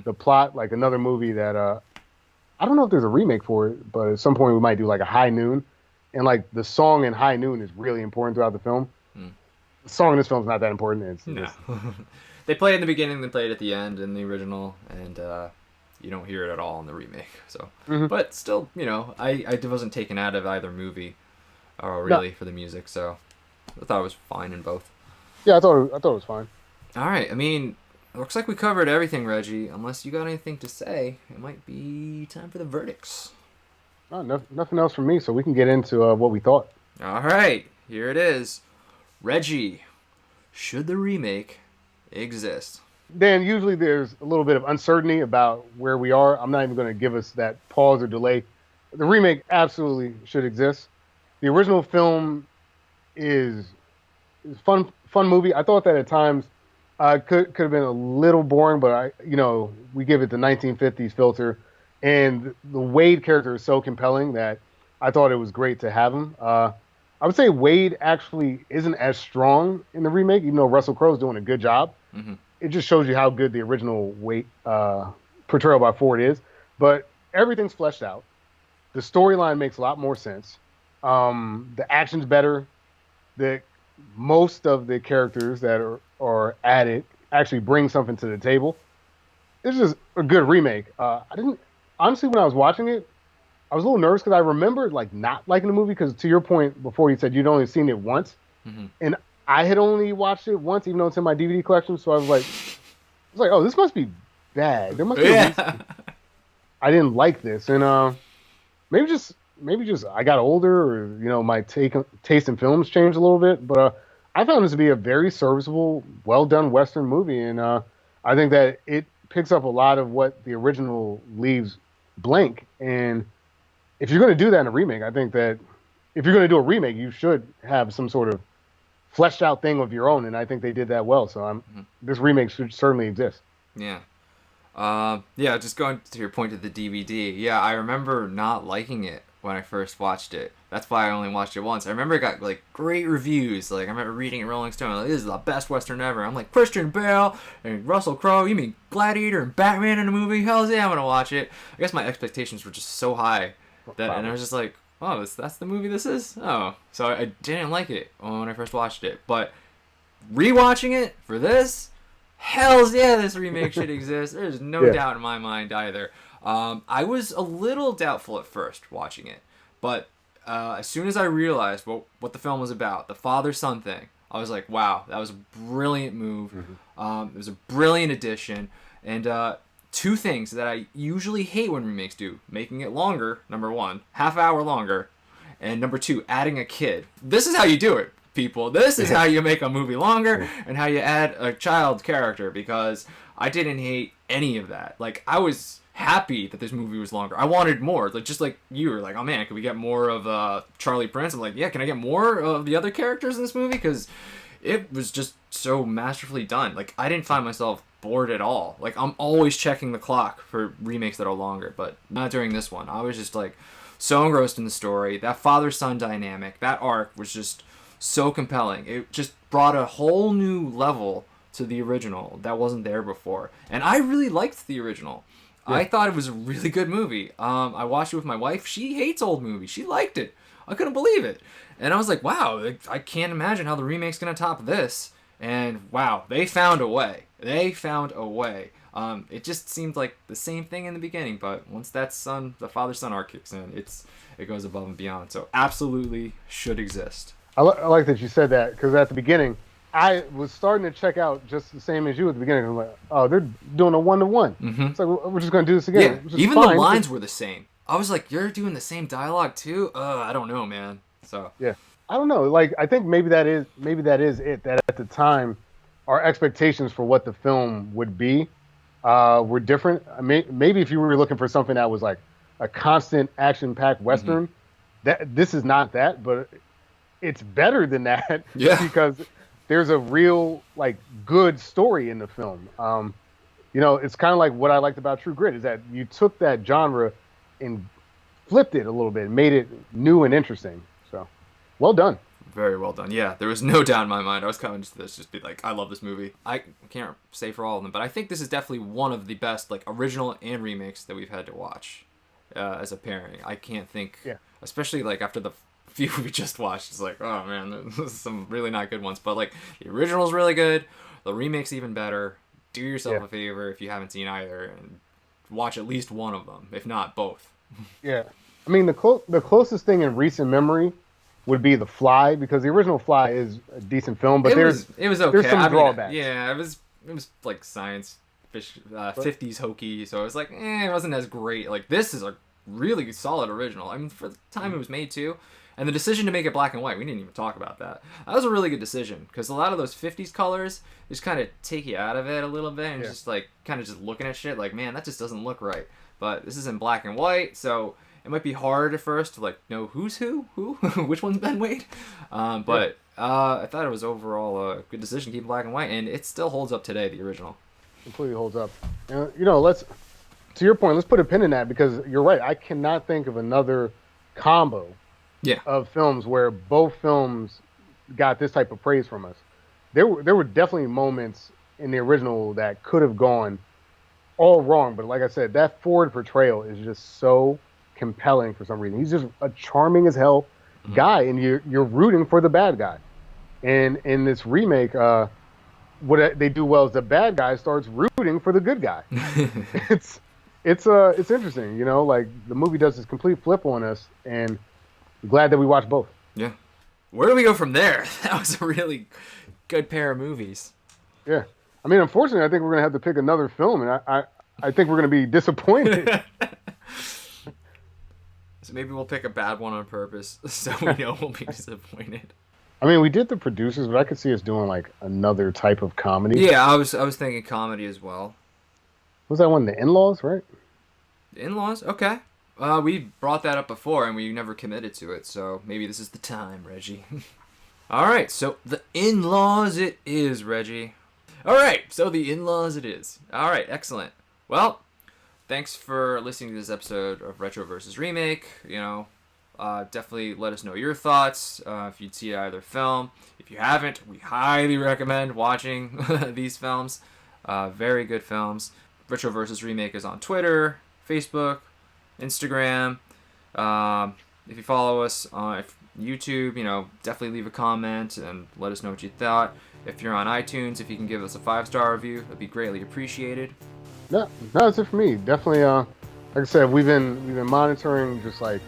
the plot. Like another movie that I don't know if there's a remake for it, but at some point we might do like a High Noon, and like the song in High Noon is really important throughout the film. The song in this film is not that important.
No. They play it in the beginning, they play it at the end in the original, and you don't hear it at all in the remake. So, but still, I wasn't taken out of either movie, really, for the music. So, I thought it was fine in both.
Yeah, I thought it was fine.
All right, I mean, it looks like we covered everything, Reggie. Unless you got anything to say, it might be time for the verdicts.
Oh, nothing else from me, so we can get into what we thought.
All right, here it is. Reggie, should the remake exist?
Dan, usually there's a little bit of uncertainty about where we are. I'm not even going to give us that pause or delay. The remake absolutely should exist. The original film is fun movie. I thought that at times could have been a little boring, but we give it the 1950s filter, and the Wade character is so compelling that I thought it was great to have him. I would say Wade actually isn't as strong in the remake, even though Russell Crowe's doing a good job. It just shows you how good the original Wade portrayal by Ford is. But everything's fleshed out. The storyline makes a lot more sense. The action's better. Most of the characters that are added actually bring something to the table. It's just a good remake. Honestly, when I was watching it, I was a little nervous because I remembered like not liking the movie because, to your point before, you said you'd only seen it once. and I had only watched it once, even though it's in my DVD collection. So I was like, oh, this must be bad. There must be a reason I didn't like this, and maybe just I got older, or my taste in films changed a little bit. But I found this to be a very serviceable, well done Western movie, and I think that it picks up a lot of what the original leaves blank. And if you're going to do that in a remake, I think that if you're going to do a remake, you should have some sort of fleshed out thing of your own, and I think they did that well. So this remake should certainly exist.
Yeah. Just going to your point of the DVD. Yeah, I remember not liking it when I first watched it. That's why I only watched it once. I remember it got like great reviews. Like I remember reading in Rolling Stone, like, this is the best Western ever. I'm like, Christian Bale and Russell Crowe, you mean Gladiator and Batman in a movie? Hell yeah, I'm gonna watch it. I guess my expectations were just so high and I was just like, oh, that's the movie this is? Oh. So I didn't like it when I first watched it. But rewatching it for this, hells yeah, this remake should exist. There's no doubt in my mind either. I was a little doubtful at first watching it, but as soon as I realized what the film was about, the father-son thing, I was like, wow, that was a brilliant move. It was a brilliant addition. And two things that I usually hate when remakes do: making it longer, number one, half hour longer, and number two, adding a kid. This is how you do it, people. This is how you make a movie longer and how you add a child character, because I didn't hate any of that. Like, I was happy that this movie was longer. I wanted more. Like, just like you were like, oh man, can we get more of Charlie Prince? I'm like, yeah, can I get more of the other characters in this movie? Because it was just so masterfully done. Like, I didn't find myself bored at all. Like, I'm always checking the clock for remakes that are longer, but not during this one. I was just like so engrossed in the story. That father-son dynamic, that arc was just so compelling. It just brought a whole new level to the original that wasn't there before. And I really liked the original. Yeah. I thought it was a really good movie. I watched it with my wife. She hates old movies. She liked it. I couldn't believe it. And I was like, wow, I can't imagine how the remake's going to top this. And wow, they found a way. They found a way. It just seemed like the same thing in the beginning, but once that the father-son arc kicks in, it goes above and beyond. So absolutely should exist.
I like that you said that, because at the beginning, I was starting to check out just the same as you at the beginning. I'm like, oh, they're doing a 1-to-1. It's like, we're just going to do this again.
Yeah, even the lines were the same. I was like, you're doing the same dialogue too? I don't know, man. So
yeah, I don't know. Like, I think maybe that is it. That at the time, our expectations for what the film would be were different. I mean, maybe if you were looking for something that was like a constant action-packed Western, that this is not that, but it's better than that.
Yeah.
Because there's a real, like, good story in the film. It's kind of like what I liked about True Grit, is that you took that genre and flipped it a little bit, made it new and interesting. So, well done.
Very well done. Yeah, there was no doubt in my mind. I was coming to this just be like, I love this movie. I can't say for all of them, but I think this is definitely one of the best, like, original and remakes that we've had to watch as a pairing. I can't think, especially like after the few we just watched, it's like, oh man, there's some really not good ones. But like, the original's really good, the remake's even better. Do yourself a favor if you haven't seen either and watch at least one of them, if not both.
Yeah, I mean, the closest thing in recent memory would be The Fly, because the original Fly is a decent film, but it was okay. There's some drawbacks.
Yeah, it was like science fish, 50s hokey, so it was like, it wasn't as great. Like, this is a really solid original. I mean, for the time it was made too. And the decision to make it black and white, we didn't even talk about that. That was a really good decision, because a lot of those 50s colors just kind of take you out of it a little bit, and just like kind of just looking at shit like, man, that just doesn't look right. But this is in black and white, so it might be hard at first to like know who's who, which one's Ben Wade. But I thought it was overall a good decision to keep black and white, and it still holds up today, the original.
Completely holds up. And, to your point, let's put a pin in that, because you're right. I cannot think of another combo of films where both films got this type of praise from us. There were definitely moments in the original that could have gone all wrong, but like I said, that Ford portrayal is just so compelling for some reason. He's just a charming as hell guy, and you're rooting for the bad guy. And in this remake, what they do well is the bad guy starts rooting for the good guy. It's interesting, like the movie does this complete flip on us, and I'm glad that we watched both.
Yeah. where do we go from there? That was a really good pair of movies.
Yeah. I mean, unfortunately, I think we're going to have to pick another film, and I think we're going to be disappointed.
So maybe we'll pick a bad one on purpose, so we know we'll be disappointed.
I mean, we did The Producers, but I could see us doing like another type of comedy.
Yeah, I was thinking comedy as well.
Was that one, The In-Laws, right?
The In-Laws? Okay. We brought that up before, and we never committed to it, so maybe this is the time, Reggie. All right, so The In-Laws it is, Reggie. All right, so The In-Laws it is. All right, excellent. Well, thanks for listening to this episode of Retro versus Remake. Definitely let us know your thoughts if you'd see either film. If you haven't, we highly recommend watching these films. Very good films. Retro versus Remake is on Twitter, Facebook, Instagram. If you follow us on YouTube, definitely leave a comment and let us know what you thought. If you're on iTunes, if you can give us a 5-star review, that'd be greatly appreciated.
No, that's it for me. Definitely, like I said, we've been monitoring just like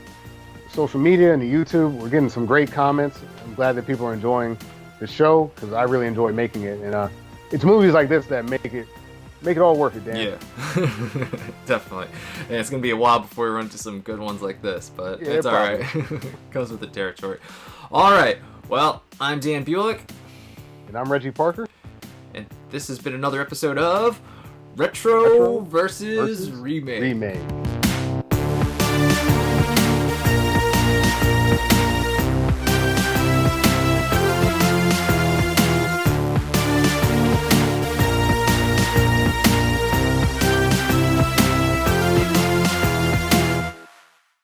social media and the YouTube. We're getting some great comments. I'm glad that people are enjoying the show because I really enjoy making it. And it's movies like this that make it all worth it, Dan.
Yeah, definitely. And it's gonna be a while before we run into some good ones like this, but
yeah,
it's all right. Comes with the territory. All right. Well, I'm Dan Bulick,
and I'm Reggie Parker,
and this has been another episode of Retro versus Remake.